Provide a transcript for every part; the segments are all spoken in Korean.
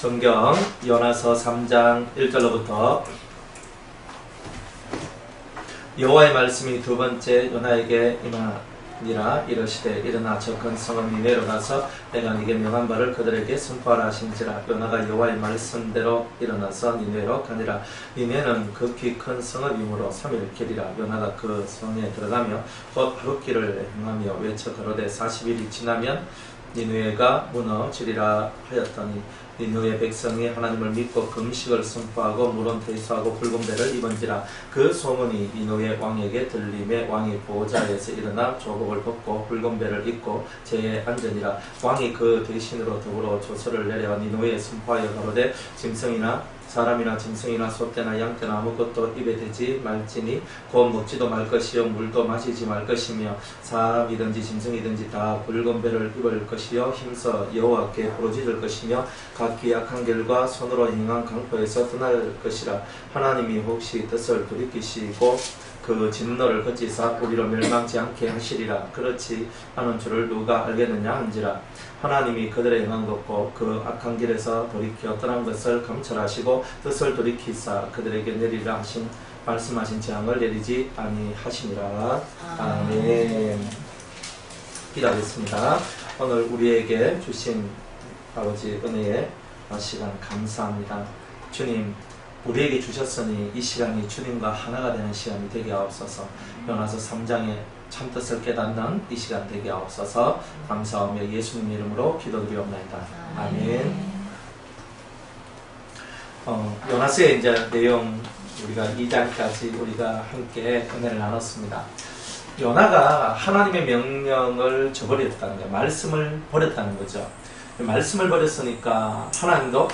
성경 요나서 3장 1절로부터 여호와의 말씀이 두 번째 요나에게 임하니라. 이르시되 일어나 저 큰 성읍 니네로 가서 내가 네게 명한 바를 그들에게 선포하라 하신지라. 요나가 여호와의 말씀대로 일어나서 니네로 가니라. 니네는 극히 큰 성읍이므로 3일 길이라. 요나가 그 성에 들어가며 곧 하룻길을 행하며 외쳐 가로되 40일이 지나면 니느웨가 무너지리라 하였더니 니느웨 백성이 하나님을 믿고 금식을 선포하고 물은 퇴소하고 붉은 배를 입은지라. 그 소문이 니느웨 왕에게 들림에 왕이 보좌에서 일어나 조복을 벗고 붉은 배를 입고 제에 앉으니라. 왕이 그 대신으로 더불어 조서를 내려 니느웨에 선포하여 가로되 짐승이나 사람이나 짐승이나 소떼나 양떼나 아무것도 입에 대지 말지니 곧 먹지도 말 것이요 물도 마시지 말 것이며 사람이든지 짐승이든지 다 붉은 배를 입을 것이요 힘써 여호와께 부르짖을 것이며 각 기약한 길과 손으로 행한 강포에서 떠날 것이라. 하나님이 혹시 뜻을 돌이키시고 그 진노를 거치사 우리로 멸망치 않게 하시리라. 그렇지 않은 줄을 누가 알겠느냐 한지라. 하나님이 그들의 행한 것고 그 악한 길에서 돌이켜 떠난 것을 감찰하시고 뜻을 돌이키사 그들에게 내리라 하신 말씀하신 재앙을 내리지 아니하시니라. 아멘. 기도하겠습니다. 오늘 우리에게 주신 아버지 은혜의 시간 감사합니다. 주님, 우리에게 주셨으니 이 시간이 주님과 하나가 되는 시간이 되게 하옵소서. 요나서 3장의 참뜻을 깨닫는 이 시간 되게 하옵소서. 감사하며 예수님 이름으로 기도드리옵나이다. 아멘. 요나서의 이제 내용 우리가 2장까지 우리가 함께 은혜를 나눴습니다. 요나가 하나님의 명령을 저버렸다는 거예요. 말씀을 버렸다는 거죠. 말씀을 버렸으니까 하나님도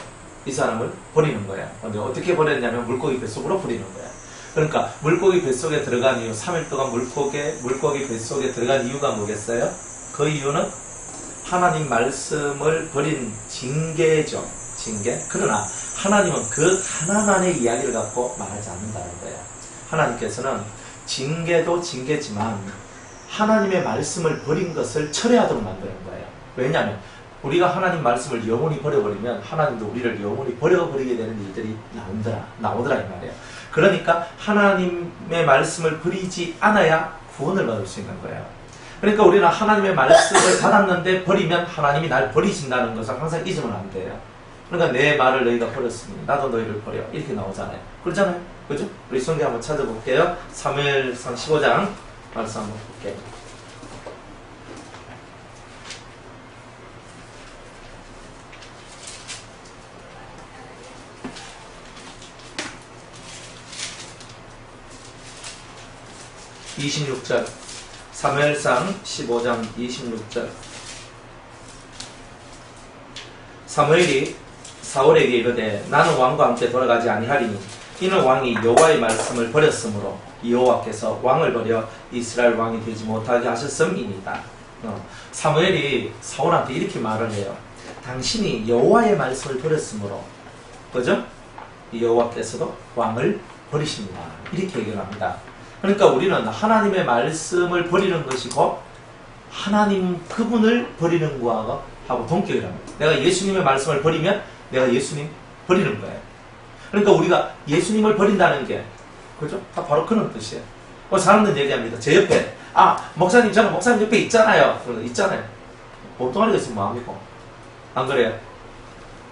이 사람을 버리는 거야. 근데 어떻게 버렸냐면 물고기 뱃속으로 버리는 거야. 그러니까 물고기 뱃속에 들어간 이유, 3일 동안 물고기 뱃속에 들어간 이유가 뭐겠어요? 그 이유는 하나님 말씀을 버린 징계죠. 징계. 그러나 하나님은 그 하나만의 이야기를 갖고 말하지 않는다는 거예요. 하나님께서는 징계도 징계지만 하나님의 말씀을 버린 것을 철회하도록 만드는 거예요. 왜냐하면 우리가 하나님 말씀을 영원히 버려버리면 하나님도 우리를 영원히 버려버리게 되는 일들이 나오더라 이 말이에요. 그러니까 하나님의 말씀을 버리지 않아야 구원을 받을 수 있는 거예요. 그러니까 우리는 하나님의 말씀을 받았는데 버리면 하나님이 날 버리신다는 것을 항상 잊으면 안 돼요. 그러니까 내 말을 너희가 버렸으니 나도 너희를 버려, 이렇게 나오잖아요. 그렇잖아요. 그죠? 우리 성경 한번 찾아볼게요. 사무엘상 15장 말씀 한번 볼게요. (26절) 사무엘상 15장 26절. 사무엘이 사울에게 이르되 나는 왕과 함께 돌아가지 아니하리니 이는 왕이 여호와의 말씀을 버렸으므로 여호와께서 왕을 버려 이스라엘 왕이 되지 못하게 하셨음이니이다. 사무엘이 사울한테 이렇게 말을 해요. 당신이 여호와의 말씀을 버렸으므로, 그죠? 여호와께서도 왕을 버리십니다. 이렇게 얘기를 합니다. 그러니까 우리는 하나님의 말씀을 버리는 것이고 하나님 그분을 버리는 거하고 동격이랍니다. 내가 예수님의 말씀을 버리면 내가 예수님 버리는 거예요. 그러니까 우리가 예수님을 버린다는 게, 그죠? 바로 그런 뜻이에요. 사람들은 얘기합니다. 제 옆에, 목사님, 저는 목사님 옆에 있잖아요. 있잖아요. 몸뚱아리가 있으면 뭐합니까? 안 그래요?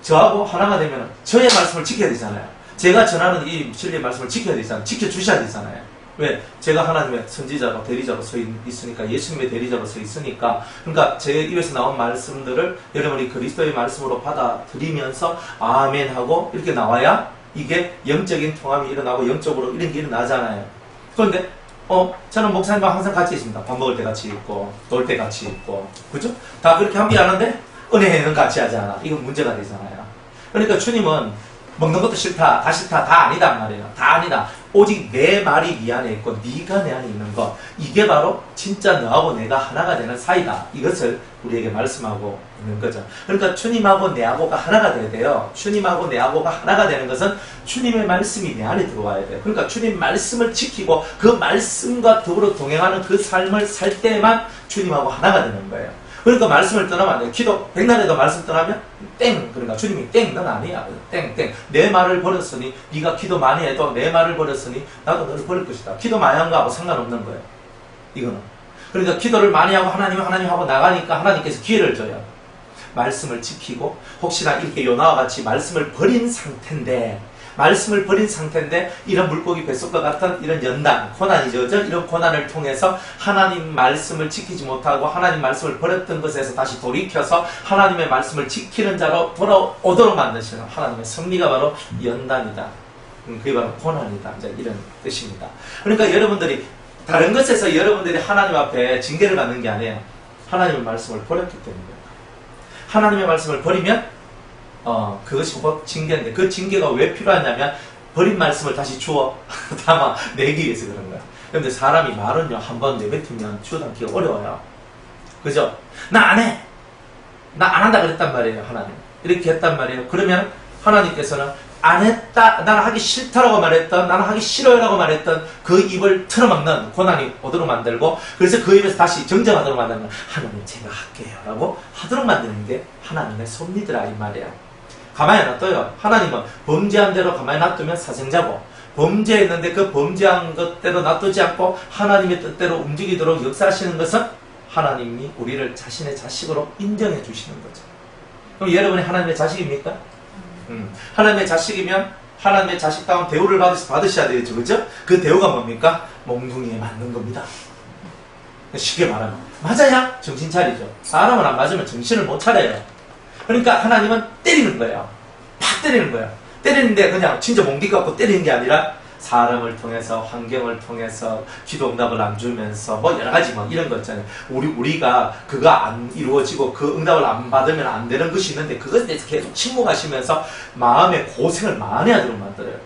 저하고 하나가 되면 저의 말씀을 지켜야 되잖아요. 제가 전하는 이 진리의 말씀을 지켜야 되잖아요. 지켜주셔야 되잖아요. 왜? 제가 하나님의 선지자로, 대리자로 서 있으니까, 예수님의 대리자로 서 있으니까, 그러니까 제 입에서 나온 말씀들을 여러분이 그리스도의 말씀으로 받아들이면서 아멘 하고 이렇게 나와야 이게 영적인 통합이 일어나고 영적으로 이런 게 일어나잖아요. 그런데 저는 목사님과 항상 같이 있습니다. 밥 먹을 때 같이 있고 놀 때 같이 있고, 그죠? 다 그렇게 함께하는데 은혜는 같이 하지 않아. 이건 문제가 되잖아요. 그러니까 주님은 먹는 것도 싫다, 다 싫다, 다 아니다 말이에요. 다 아니다. 오직 내 말이 네 안에 있고 네가 내 안에 있는 것, 이게 바로 진짜 너하고 내가 하나가 되는 사이다. 이것을 우리에게 말씀하고 있는 거죠. 그러니까 주님하고 내하고가 하나가 돼야 돼요. 주님하고 내하고가 하나가 되는 것은 주님의 말씀이 내 안에 들어와야 돼요. 그러니까 주님 말씀을 지키고 그 말씀과 더불어 동행하는 그 삶을 살 때만 주님하고 하나가 되는 거예요. 그러니까 말씀을 떠나면 안 돼요. 기도 백날에도 말씀 떠나면 땡. 그러니까 주님이 땡, 넌 아니야. 땡. 내 말을 버렸으니 네가 기도 많이 해도 내 말을 버렸으니 나도 너를 버릴 것이다. 기도 많이 한 거하고 상관없는 거예요. 이거는. 그러니까 기도를 많이 하고 하나님 하고 나가니까 하나님께서 기회를 줘요. 말씀을 지키고 혹시나 이렇게 요나와 같이 말씀을 버린 상태인데 이런 물고기 뱃속과 같은 이런 연단, 고난이죠. 이런 고난을 통해서 하나님 말씀을 지키지 못하고 하나님 말씀을 버렸던 것에서 다시 돌이켜서 하나님의 말씀을 지키는 자로 돌아오도록 만드시는 하나님의 섭리가 바로 연단이다. 그게 바로 고난이다. 이제 이런 뜻입니다. 그러니까 여러분들이 다른 것에서 여러분들이 하나님 앞에 징계를 받는 게 아니에요. 하나님의 말씀을 버렸기 때문이에요. 하나님의 말씀을 버리면 그것이 곧 징계인데 그 징계가 왜 필요하냐면 버린 말씀을 다시 주워 담아 내기 위해서 그런 거야. 그런데 사람이 말은요 한번 내뱉으면 주워 담기가 어려워요. 그죠? 나 안 해! 나 안 한다 그랬단 말이에요. 하나님 이렇게 했단 말이에요. 그러면 하나님께서는 안 했다, 나는 하기 싫다라고 말했던, 나는 하기 싫어요라고 말했던 그 입을 틀어막는 고난이 오도록 만들고, 그래서 그 입에서 다시 정정하도록 만드는 건 하나님 제가 할게요 라고 하도록 만드는 게 하나님의 섭리더라 이 말이에요. 가만히 놔둬요. 하나님은 범죄한 대로 가만히 놔두면 사생자고, 범죄했는데 그 범죄한 것대로 놔두지 않고 하나님의 뜻대로 움직이도록 역사하시는 것은 하나님이 우리를 자신의 자식으로 인정해 주시는 거죠. 그럼 여러분이 하나님의 자식입니까? 하나님의 자식이면 하나님의 자식다운 대우를 받으셔야 되겠죠. 그죠? 그 대우가 뭡니까? 몽둥이에 맞는 겁니다. 쉽게 말하면 맞아야 정신 차리죠. 사람은 안 맞으면 정신을 못 차려요. 그러니까 하나님은 때리는 거예요. 팍 때리는 거예요. 때리는데 그냥 진짜 몽둥이 갖고 때리는 게 아니라 사람을 통해서, 환경을 통해서, 기도 응답을 안 주면서, 뭐 여러 가지 뭐 이런 거 있잖아요. 우리가 그거 안 이루어지고 그 응답을 안 받으면 안 되는 것이 있는데 그것에 대해서 계속 침묵하시면서 마음에 고생을 많이 하도록 만들어요.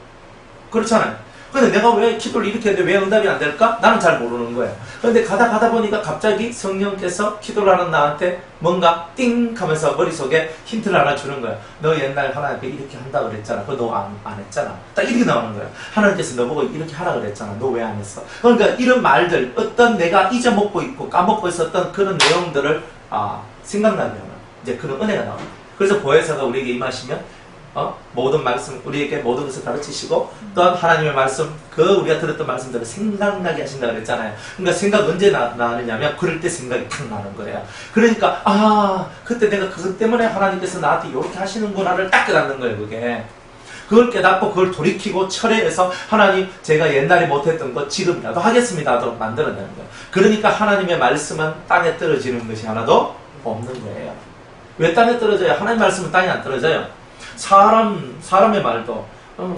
그렇잖아요. 근데 내가 왜 기도를 이렇게 했는데 왜 응답이 안 될까? 나는 잘 모르는 거예요. 그런데 가다 보니까 갑자기 성령께서 기도를 하는 나한테 뭔가 띵 하면서 머릿속에 힌트를 하나 주는 거예요. 너 옛날 하나님께 이렇게 한다 그랬잖아. 그거 너 안 했잖아. 딱 이렇게 나오는 거예요. 하나님께서 너보고 이렇게 하라 그랬잖아. 너 왜 안 했어? 그러니까 이런 말들, 어떤 내가 잊어먹고 있고 까먹고 있었던 그런 내용들을 생각나게 하는 이제 그런 은혜가 나옵니다. 그래서 보혜사가 우리에게 임하시면 모든 말씀, 우리에게 모든 것을 가르치시고, 또한 하나님의 말씀, 우리가 들었던 말씀들을 생각나게 하신다 그랬잖아요. 그러니까 생각 언제 나느냐면, 그럴 때 생각이 탁 나는 거예요. 그러니까, 그때 내가 그것 때문에 하나님께서 나한테 이렇게 하시는구나를 딱 깨닫는 거예요, 그게. 그걸 깨닫고, 그걸 돌이키고, 철회해서, 하나님, 제가 옛날에 못했던 거 지금이라도 하겠습니다. 하도록 만들어내는 거예요. 그러니까 하나님의 말씀은 땅에 떨어지는 것이 하나도 없는 거예요. 왜 땅에 떨어져요? 하나님의 말씀은 땅에 안 떨어져요. 사람의 말도,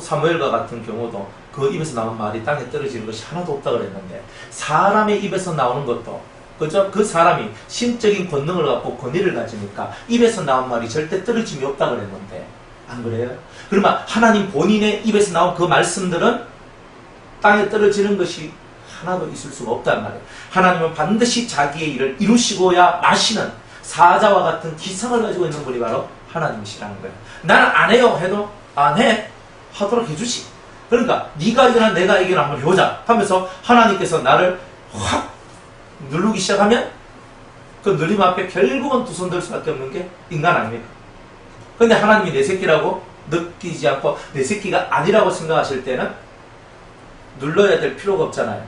사무엘과 같은 경우도 그 입에서 나온 말이 땅에 떨어지는 것이 하나도 없다 그랬는데, 사람의 입에서 나오는 것도, 그죠? 그 사람이 신적인 권능을 갖고 권위를 가지니까 입에서 나온 말이 절대 떨어짐이 없다 그랬는데, 안 그래요? 그러면 하나님 본인의 입에서 나온 그 말씀들은 땅에 떨어지는 것이 하나도 있을 수가 없단 말이에요. 하나님은 반드시 자기의 일을 이루시고야 마시는 사자와 같은 기성을 가지고 있는 분이 바로 하나님이시라는 거예요. 나는 안 해요 해도 안 해 하도록 해주시. 그러니까 네가 이겨나 내가 이겨나 한번 해보자 하면서 하나님께서 나를 확 누르기 시작하면 그 누림 앞에 결국은 두 손 들 수밖에 없는 게 인간 아닙니까? 근데 하나님이 내 새끼라고 느끼지 않고 내 새끼가 아니라고 생각하실 때는 눌러야 될 필요가 없잖아요.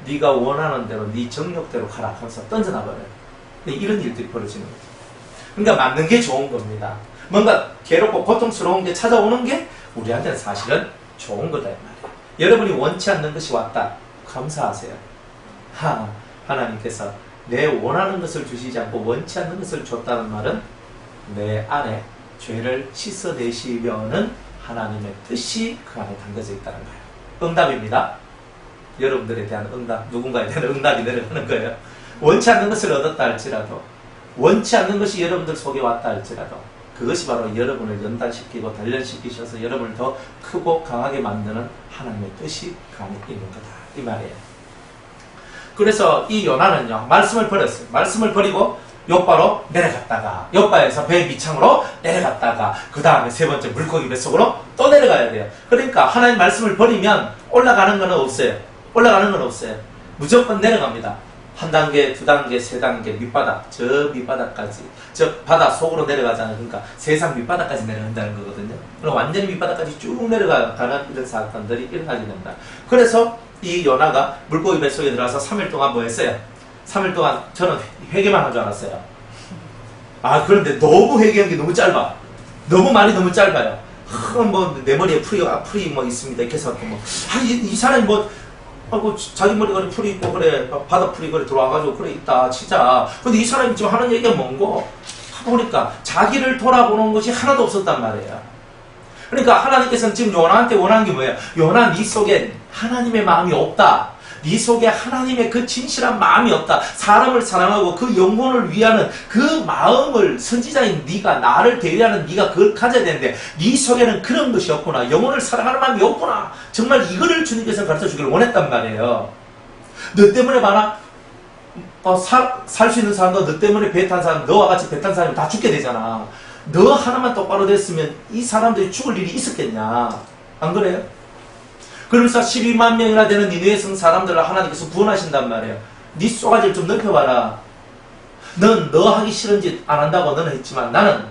네가 원하는 대로 네 정력대로 가라 하면서 던져놔버려요. 이런 일들이 벌어지는 거죠. 그러니까 맞는 게 좋은 겁니다. 뭔가 괴롭고 고통스러운 게 찾아오는 게 우리한테는 사실은 좋은 거다 이 말이에요. 여러분이 원치 않는 것이 왔다. 감사하세요. 하나님께서 내 원하는 것을 주시지 않고 원치 않는 것을 줬다는 말은 내 안에 죄를 씻어내시려는 하나님의 뜻이 그 안에 담겨져 있다는 거예요. 응답입니다. 여러분들에 대한 응답, 누군가에 대한 응답이 내려가는 거예요. 원치 않는 것을 얻었다 할지라도, 원치 않는 것이 여러분들 속에 왔다 할지라도 그것이 바로 여러분을 연단시키고 단련시키셔서 여러분을 더 크고 강하게 만드는 하나님의 뜻이 그 안에 있는 거다 이 말이에요. 그래서 이 요나는요 말씀을 버렸어요. 말씀을 버리고 욥바로 내려갔다가 욥바에서 배 밑창으로 내려갔다가 그 다음에 세 번째 물고기 뱃속으로 또 내려가야 돼요. 그러니까 하나님 말씀을 버리면 올라가는 건 없어요. 올라가는 건 없어요. 무조건 내려갑니다. 한 단계, 두 단계, 세 단계, 밑바닥, 저 밑바닥까지, 저 바다 속으로 내려가잖아요. 그러니까 세상 밑바닥까지 내려간다는 거거든요. 그럼 완전히 밑바닥까지 쭉 내려가는 이런 사건들이 일어나게 된다. 그래서 이 요나가 물고기 뱃속에 들어가서 3일 동안 뭐 했어요? 3일 동안 저는 회개만 한 줄 알았어요. 아, 그런데 너무 회개한 게 너무 짧아. 너무 말이 너무 짧아요. 뭐, 내 머리에 풀이 뭐 있습니다. 이렇게 해서 뭐, 이 사람이 뭐, 아이고, 자기 머리가 풀이 있고, 그래, 바다 풀이 그래, 들어와가지고, 그래, 있다, 치자. 근데 이 사람이 지금 하는 얘기가 뭔고? 보니까, 자기를 돌아보는 것이 하나도 없었단 말이에요. 그러니까, 하나님께서는 지금 요나한테 원하는 게 뭐예요? 요나, 네 속에 하나님의 마음이 없다. 네 속에 하나님의 그 진실한 마음이 없다. 사람을 사랑하고 그 영혼을 위하는 그 마음을 선지자인 네가, 나를 대리하는 네가 그걸 가져야 되는데 네 속에는 그런 것이 없구나. 영혼을 사랑하는 마음이 없구나. 정말 이거를 주님께서 가르쳐주기를 원했단 말이에요. 너 때문에 봐라. 살 수 있는 사람도 너 때문에 배 탄 사람, 너와 같이 배 탄 사람이 다 죽게 되잖아. 너 하나만 똑바로 됐으면 이 사람들이 죽을 일이 있었겠냐. 안 그래요? 그러면서 12만 명이나 되는 니느웨 성 사람들을 하나님께서 구원하신단 말이에요. 네 쏘가지를 좀 넓혀봐라. 넌 너 하기 싫은 짓 안 한다고 너는 했지만 나는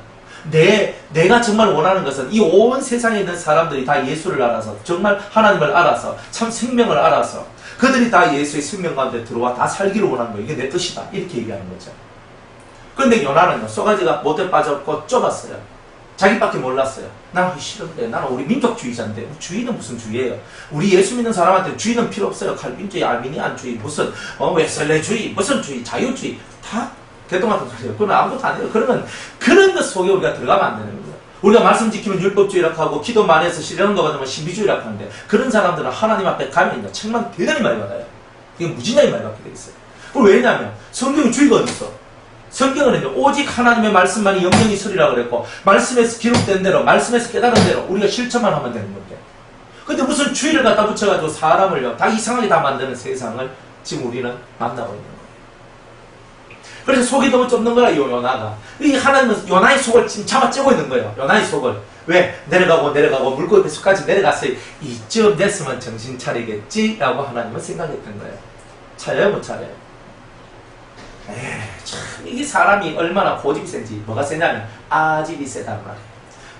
내가 정말 원하는 것은 이 온 세상에 있는 사람들이 다 예수를 알아서 정말 하나님을 알아서 참 생명을 알아서 그들이 다 예수의 생명 가운데 들어와 다 살기를 원하는 거예요. 이게 내 뜻이다. 이렇게 얘기하는 거죠. 그런데 요나는요. 쏘가지가 못에 빠졌고 좁았어요. 자기밖에 몰랐어요. 나는 싫은데, 나는 우리 민족주의자인데, 주의는 무슨 주의예요? 우리 예수 믿는 사람한테 주의는 필요 없어요. 칼빈주의, 아르미니안주의, 무슨 웨슬레주의, 무슨 주의, 자유주의 다 개똥같은 소리예요. 그건 아무것도 안 해요. 그러면 그런 것 속에 우리가 들어가면 안 되는 거예요. 우리가 말씀 지키면 율법주의라고 하고 기도만 해서 실현한 거 받으면 신비주의라고 하는데 그런 사람들은 하나님 앞에 가면 책만 대단히 많이 받아요. 그게 무진장이 많이 받게 돼 있어요. 왜냐하면 성경의 주의가 어디 있어? 성경은 오직 하나님의 말씀만이 영영이 서리라고 그랬고 말씀에서 기록된 대로 말씀에서 깨달은 대로 우리가 실천만 하면 되는 건데 근데 무슨 주의를 갖다 붙여가지고 사람을요 다 이상하게 다 만드는 세상을 지금 우리는 만나고 있는 거예요. 그래서 속이 너무 좁는 거라 요나가 이 하나님은 요나의 속을 지금 잡아채고 있는 거예요. 요나의 속을 왜? 내려가고 물고기 뱃속까지 내려갔어요. 이쯤 됐으면 정신 차리겠지 라고 하나님은 생각했던 거예요. 차려요 못 차려요? 참 이게 사람이 얼마나 고집이 센지 뭐가 세냐면 아집이 세단 말이에요.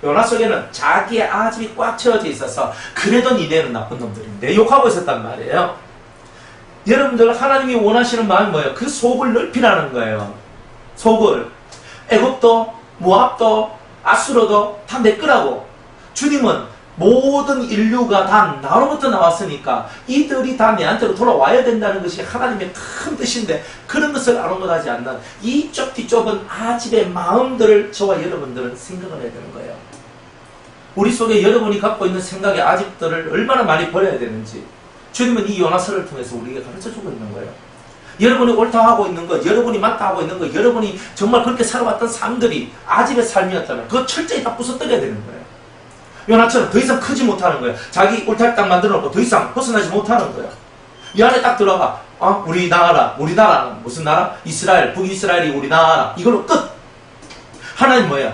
요나 속에는 자기의 아집이 꽉 채워져 있어서 그래도 니네는 나쁜 놈들인데 욕하고 있었단 말이에요. 여러분들 하나님이 원하시는 마음이 뭐예요? 그 속을 넓히라는 거예요. 속을 애굽도 모압도 아수르도 다 내 거라고. 주님은 모든 인류가 다 나로부터 나왔으니까 이들이 다 내한테로 돌아와야 된다는 것이 하나님의 큰 뜻인데 그런 것을 아랑곳하지 않는 이 좁디 좁은 아집의 마음들을 저와 여러분들은 생각을 해야 되는 거예요. 우리 속에 여러분이 갖고 있는 생각의 아집들을 얼마나 많이 버려야 되는지 주님은 이 요나서를 통해서 우리에게 가르쳐주고 있는 거예요. 여러분이 옳다 하고 있는 것, 여러분이 맞다 하고 있는 것, 여러분이 정말 그렇게 살아왔던 삶들이 아집의 삶이었다면 그거 철저히 다 부숴뜨려야 되는 거예요. 요나처럼 더 이상 크지 못하는 거예요. 자기 옳다를 딱 만들어 놓고 더 이상 벗어나지 못하는 거예요. 이 안에 딱 들어가. 우리 나라는 무슨 나라? 이스라엘, 북이스라엘이 우리 나라. 이걸로 끝! 하나님 뭐야?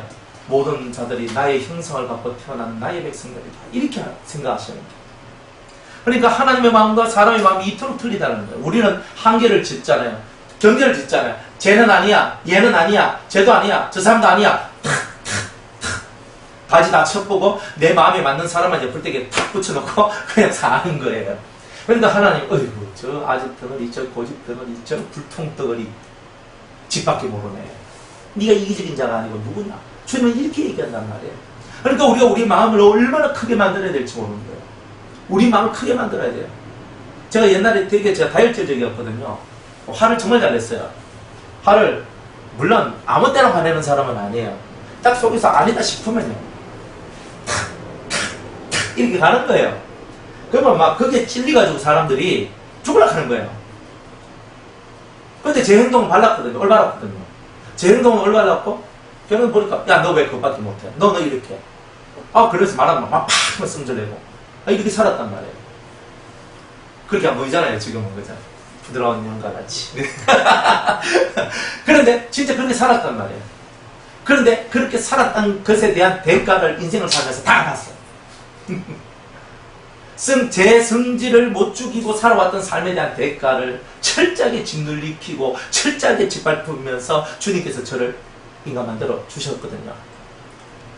모든 자들이 나의 형상을 갖고 태어난 나의 백성들이다. 이렇게 생각하시는 거예요. 그러니까 하나님의 마음과 사람의 마음이 이토록 틀리다는 거예요. 우리는 한계를 짓잖아요. 경계를 짓잖아요. 쟤는 아니야. 얘는 아니야. 쟤도 아니야. 저 사람도 아니야. 바지 다 쳐보고 내 마음에 맞는 사람만 옆을때게 탁 붙여놓고 그냥 사는 거예요. 그러니까 하나님, 어이구, 저 아집 덩어리, 저 고집 덩어리, 저 불통 덩어리, 집밖에 모르네. 네가 이기적인 자가 아니고 누구냐? 주님은 이렇게 얘기한단 말이에요. 그러니까 우리가 우리 마음을 얼마나 크게 만들어야 될지 모르는 거예요. 우리 마음을 크게 만들어야 돼요. 제가 옛날에 되게 제가 다혈질적이었거든요. 화를 정말 잘냈어요. 화를 물론 아무 때나 화내는 사람은 아니에요. 딱 속에서 아니다 싶으면요. 이렇게 가는 거예요. 그러면 막 그게 찔리가지고 사람들이 죽으려고 하는 거예요. 근데 제 행동은 발랐거든요. 올바랐거든요. 제 행동은 올바랐고 걔는 보니까 야 너 왜 그것밖에 못해? 너 이렇게. 그래서 말하면 막 팍 승질내고 이렇게 살았단 말이에요. 그렇게 안 보이잖아요. 지금은 그죠? 부드러운 영과 같이. 그런데 진짜 그렇게 살았단 말이에요. 그런데 그렇게 살았던 것에 대한 대가를 인생을 살면서 다 받았어요. 제 성질을 못 죽이고 살아왔던 삶에 대한 대가를 철저하게 짓눌리키고 철저하게 짓밟으면서 주님께서 저를 인간 만들어 주셨거든요.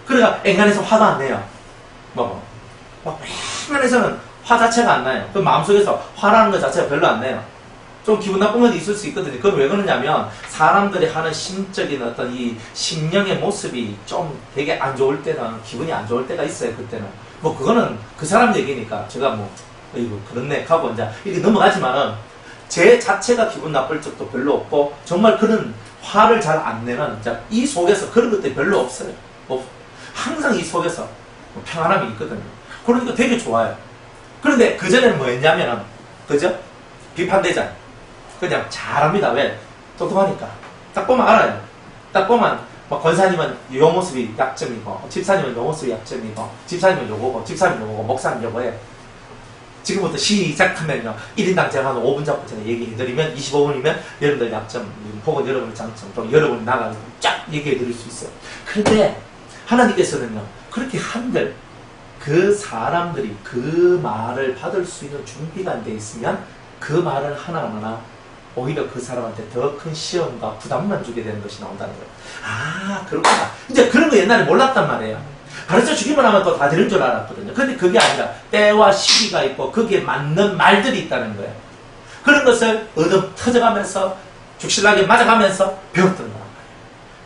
그러니까 앵간해서 화도 안 내요. 막 앵간해서는 화 자체가 안 나요. 그 마음속에서 화라는 것 자체가 별로 안 나요. 좀 기분 나쁜 것도 있을 수 있거든요. 그건 왜 그러냐면 사람들이 하는 심적인 어떤 이 심령의 모습이 좀 되게 안 좋을 때는 기분이 안 좋을 때가 있어요. 그때는 그거는 그 사람 얘기니까 제가 이거 그렇네 하고 이제 이렇게 넘어가지만은 제 자체가 기분 나쁠 적도 별로 없고 정말 그런 화를 잘 안 내는 이 속에서 그런 것들이 별로 없어요. 항상 이 속에서 평안함이 있거든요. 그러니까 되게 좋아요. 그런데 그전에는 뭐였냐면은 그죠? 비판대장 그냥 잘합니다. 왜? 똑똑하니까. 딱 보면 알아요. 딱 보면 권사님은 요 모습이 약점이고 집사님은 요 모습이 약점이고 집사님은 요거고 집사님은 요거고 목사님 요거예요. 지금부터 시작하면요 1인당 제가 한 5분 잡고 제가 얘기해드리면 25분이면 여러분들 약점 혹은 여러분의 장점 또 여러분이 나가서 쫙 얘기해드릴 수 있어요. 그런데 하나님께서는요 그렇게 한들 그 사람들이 그 말을 받을 수 있는 준비가 안 돼 있으면 그 말을 하나하나 오히려 그 사람한테 더 큰 시험과 부담만 주게 되는 것이 나온다는 거예요. 아, 그렇구나. 이제 그런 거 옛날에 몰랐단 말이에요. 가르쳐 주기만 하면 또 다 되는 줄 알았거든요. 근데 그게 아니라 때와 시기가 있고 거기에 맞는 말들이 있다는 거예요. 그런 것을 얻어 터져가면서 죽실나게 맞아가면서 배웠던 거란 말이에요.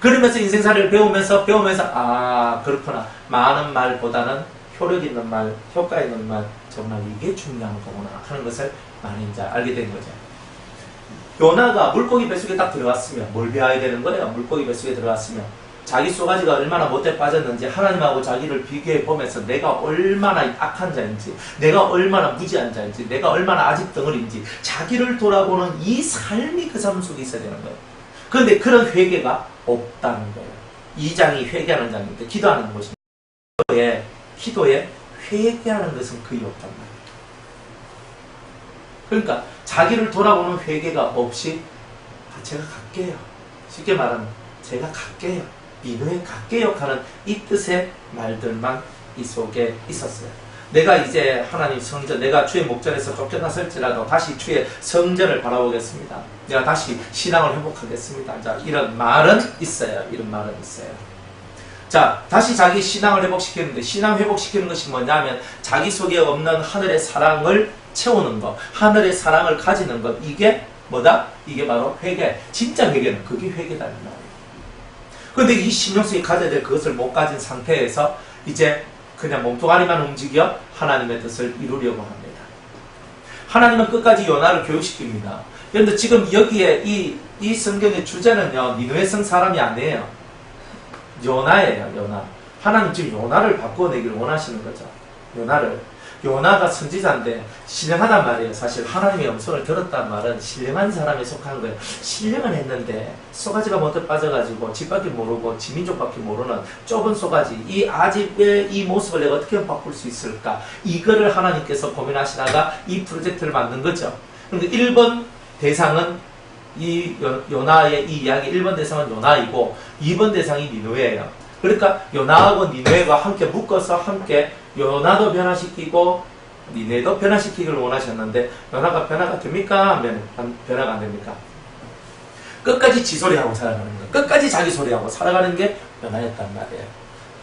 그러면서 인생살이를 배우면서 아, 그렇구나. 많은 말보다는 효력 있는 말, 효과 있는 말, 정말 이게 중요한 거구나 하는 것을 많이 이제 알게 된 거죠. 요나가 물고기 뱃속에 딱 들어갔으면 뭘 배워야 되는 거예요? 물고기 뱃속에 들어갔으면 자기 쏘가지가 얼마나 못돼 빠졌는지 하나님하고 자기를 비교해 보면서 내가 얼마나 악한 자인지 내가 얼마나 무지한 자인지 내가 얼마나 아직 덩어리인지 자기를 돌아보는 이 삶이 그 삶 속에 있어야 되는 거예요. 그런데 그런 회개가 없다는 거예요. 2장이 회개하는 장인데 기도하는 것입니다. 기도에 회개하는 것은 거의 없단 말이에요. 그러니까 자기를 돌아보는 회개가 없이 제가 갈게요. 쉽게 말하면 제가 갈게요. 민후에 갈게요 하는 이 뜻의 말들만 이 속에 있었어요. 내가 이제 하나님 성전, 내가 주의 목전에서 쫓겨났을지라도 다시 주의 성전을 바라보겠습니다. 내가 다시 신앙을 회복하겠습니다. 자, 이런 말은 있어요. 이런 말은 있어요. 자, 다시 자기 신앙을 회복시키는데 신앙 회복시키는 것이 뭐냐면 자기 속에 없는 하늘의 사랑을 채우는 것, 하늘의 사랑을 가지는 것, 이게 뭐다? 이게 바로 회개. 진짜 회개는 그게 회개다는 말이에요. 그런데 이 심령 속에 가져야 될 그것을 못 가진 상태에서 이제 그냥 몸뚱아리만 움직여 하나님의 뜻을 이루려고 합니다. 하나님은 끝까지 요나를 교육시킵니다. 그런데 지금 여기에 이 성경의 주제는요, 니느웨 성 사람이 아니에요. 요나예요, 요나. 하나님 지금 요나를 바꿔내기를 원하시는 거죠. 요나가 선지자인데 신령하단 말이에요. 사실 하나님의 음성을 들었단 말은 신령한 사람에 속한 거예요. 신령은 했는데 쏘가지가 먼저 빠져가지고 집밖에 모르고 지민족밖에 모르는 좁은 쏘가지, 이 아집의 이 모습을 내가 어떻게 바꿀 수 있을까? 이거를 하나님께서 고민하시다가 이 프로젝트를 만든 거죠. 그런데 1번 대상은 이 요나의 이 이야기 1번 대상은 요나이고 2번 대상이 니느웨예요. 그러니까 요나하고 니느웨가 함께 묶어서 함께 요나도 변화시키고 니느웨도 변화시키기를 원하셨는데 요나가 변화가 됩니까? 변화가 안 됩니까? 끝까지 지 소리하고 살아가는 거예요. 끝까지 자기 소리하고 살아가는 게 요나였단 말이에요.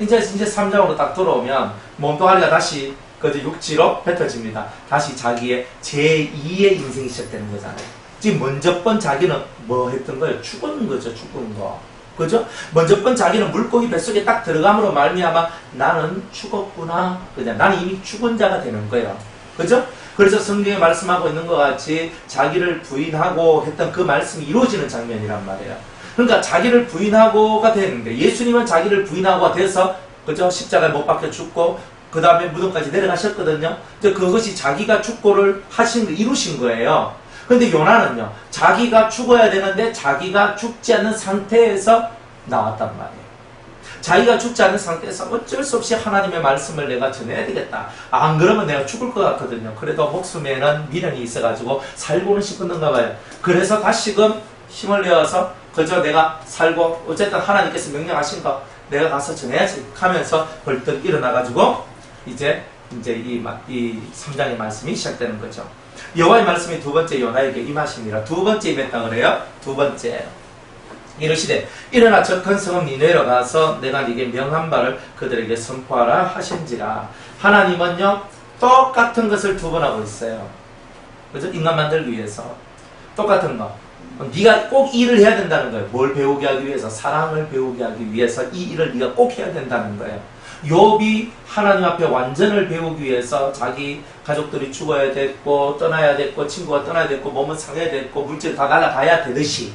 이제 3장으로 딱 들어오면 몸뚱아리가 다시 그저 육지로 뱉어집니다. 다시 자기의 제2의 인생이 시작되는 거잖아요. 지금 먼저 번 자기는 뭐 했던 거예요? 죽은 거죠. 죽은 거. 그죠? 먼저 번 자기는 물고기 뱃속에 딱 들어감으로 말미암아 나는 죽었구나. 그냥 나는 이미 죽은 자가 되는 거예요. 그죠? 그래서 성경에 말씀하고 있는 것 같이 자기를 부인하고 했던 그 말씀이 이루어지는 장면이란 말이에요. 그러니까 자기를 부인하고가 되는데 예수님은 자기를 부인하고가 돼서 그죠? 십자가에 못 박혀 죽고 그 다음에 무덤까지 내려가셨거든요. 이제 그것이 자기가 죽고를 이루신 거예요. 근데 요나는요, 자기가 죽어야 되는데 자기가 죽지 않는 상태에서 나왔단 말이에요. 자기가 죽지 않는 상태에서 어쩔 수 없이 하나님의 말씀을 내가 전해야 되겠다. 안 그러면 내가 죽을 것 같거든요. 그래도 목숨에는 미련이 있어가지고 살고는 싶었는가 봐요. 그래서 다시금 힘을 내어서 그저 내가 살고 어쨌든 하나님께서 명령하신 거 내가 가서 전해야지 하면서 벌떡 일어나가지고 이제 이제 이 3장의 말씀이 시작되는 거죠. 여호와의 말씀이 두 번째 요나에게 임하시니라. 두 번째 임했다 그래요. 두 번째. 이르시되 일어나 저 큰 성읍 니느웨로 가서 내가 네게 명한 바를 그들에게 선포하라 하신지라. 하나님은요 똑같은 것을 두 번 하고 있어요. 그죠? 인간 만들기 위해서 똑같은 거. 네가 꼭 일을 해야 된다는 거예요. 뭘 배우게 하기 위해서? 사랑을 배우게 하기 위해서 이 일을 네가 꼭 해야 된다는 거예요. 욥이 하나님 앞에 완전을 배우기 위해서 자기 가족들이 죽어야 됐고 떠나야 됐고 친구가 떠나야 됐고 몸은 상해야 됐고 물질 다 날아가야 되듯이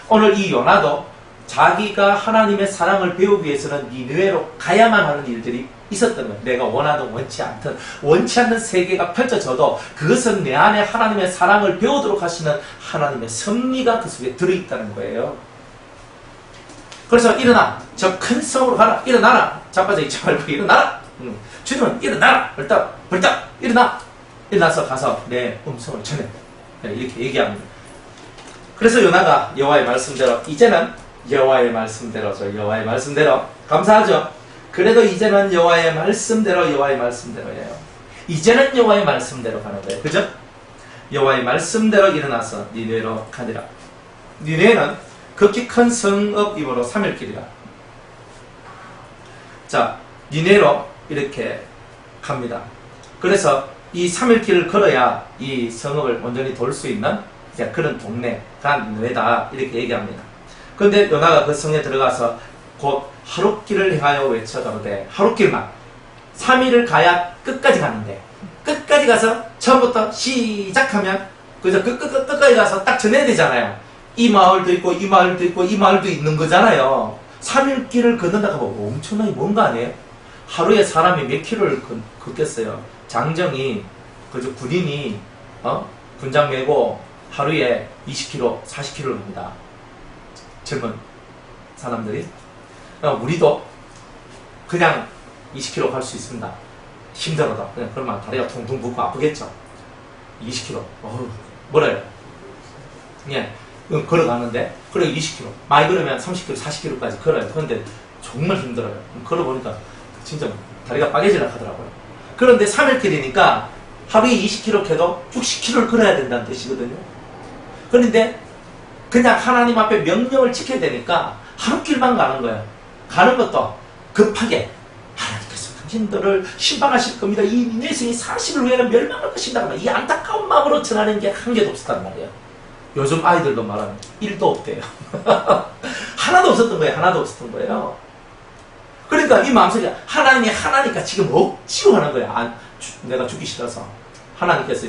오늘 이 요나도 자기가 하나님의 사랑을 배우기 위해서는 니느웨로 가야만 하는 일들이 있었던 거예요. 내가 원하든 원치 않든 원치 않는 세계가 펼쳐져도 그것은 내 안에 하나님의 사랑을 배우도록 하시는 하나님의 섭리가 그 속에 들어있다는 거예요. 그래서 일어나 저 큰 성으로 가라. 일어나라. 자빠져 있지 말고 일어나라. 주님은 일어나라. 벌떡 일어나. 일어나서 가서 내 음성을 전해. 이렇게 얘기합니다. 그래서 요나가 여호와의 말씀대로 이제는 여호와의 말씀대로죠. 여호와의 말씀대로 감사하죠. 그래도 이제는 여호와의 말씀대로예요. 이제는 여호와의 말씀대로 가는 거예요. 그죠? 여호와의 말씀대로 일어나서 니느웨로 가니라. 니느웨는 극히 큰 성읍이므로 3일 길이라. 자, 니느웨로 이렇게 갑니다. 그래서 이 3일 길을 걸어야 이 성읍을 온전히 돌 수 있는 그런 동네가 니느웨다 이렇게 얘기합니다. 그런데 요나가 그 성에 들어가서 곧 하룻길을 행하여 외쳐가로되 하룻길만 3일을 가야 끝까지 가는데 끝까지 가서 처음부터 시작하면 그래서 끝까지 가서 딱 전해야 되잖아요. 이 마을도 있고 이 마을도 있고 이 마을도 있는 거잖아요. 3일 길을 걷는다고 하면 엄청나게 먼 거 아니에요? 하루에 사람이 몇 킬로를 걷겠어요? 장정이 그저 군인이 군장 메고 하루에 20km, 40km를 갑니다. 젊은 사람들이. 우리도 그냥 20km 갈 수 있습니다. 힘들어도. 그냥 그러면 다리가 퉁퉁 붓고 아프겠죠. 20km. 멀어요. 예. 걸어가는데, 그래 20km. 많이 걸으면 30km, 40km까지 걸어요. 그런데 정말 힘들어요. 걸어보니까 진짜 다리가 빠개지려 하더라고요. 그런데 3일길이니까 하루에 20km 해도 60km를 걸어야 된다는 뜻이거든요. 그런데 그냥 하나님 앞에 명령을 지켜야 되니까 하루길만 가는 거예요. 가는 것도 급하게 하나님께서 당신들을 심판하실 겁니다. 이 니느웨 성이 40일 후에는 멸망할 것이다. 이 안타까운 마음으로 전하는 게 한 개도 없었단 말이에요. 요즘 아이들도 말하면 1도 없대요. 하나도 없었던 거예요. 하나도 없었던 거예요. 그러니까 이 마음속에 하나님이 하나니까 지금 억지로 하는 거야. 내가 죽기 싫어서. 하나님께서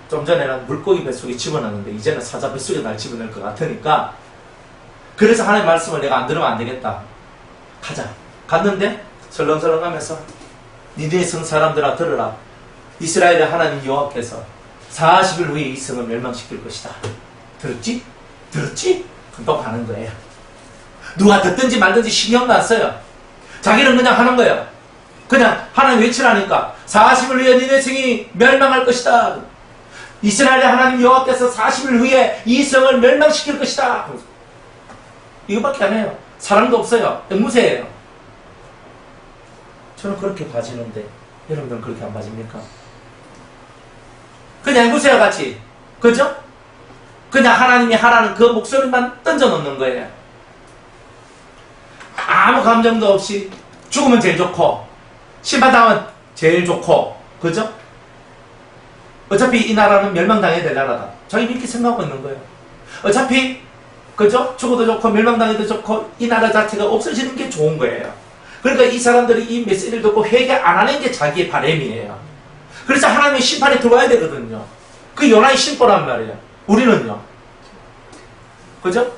좀 전에는 물고기 뱃속에 집어넣는데 이제는 사자 뱃속에 날 집어넣을 것 같으니까 그래서 하나님의 말씀을 내가 안 들으면 안 되겠다. 가자. 갔는데 설렁설렁 하면서 니느웨 성 사람들아 들으라. 이스라엘의 하나님 여호와께서 40일 후에 이 성을 멸망시킬 것이다. 들었지? 들었지? 그럼 또 가는 거예요. 누가 듣든지 말든지 신경도 안 써요. 자기는 그냥 하는 거예요. 그냥 하나님 외치라니까 40일 후에 니느웨 성이 멸망할 것이다. 이스라엘의 하나님 여호와께서 40일 후에 이 성을 멸망시킬 것이다. 이거밖에 안 해요. 사랑도 없어요. 앵무새예요. 저는 그렇게 봐지는데 여러분들은 그렇게 안 봐집니까? 그냥 앵무새와 같이, 그죠? 그냥 하나님이 하라는 그 목소리만 던져놓는 거예요. 아무 감정도 없이 죽으면 제일 좋고 심판당하면 제일 좋고, 그죠? 어차피 이 나라는 멸망당해야 될 나라다. 자기 이렇게 생각하고 있는 거예요. 어차피 그죠? 죽어도 좋고 멸망당해도 좋고 이 나라 자체가 없어지는 게 좋은 거예요. 그러니까 이 사람들이 이 메시지를 듣고 회개 안 하는 게 자기의 바람이에요. 그래서 하나님의 심판에 들어와야 되거든요. 그 요나의 심보란 말이에요. 우리는요. 그죠?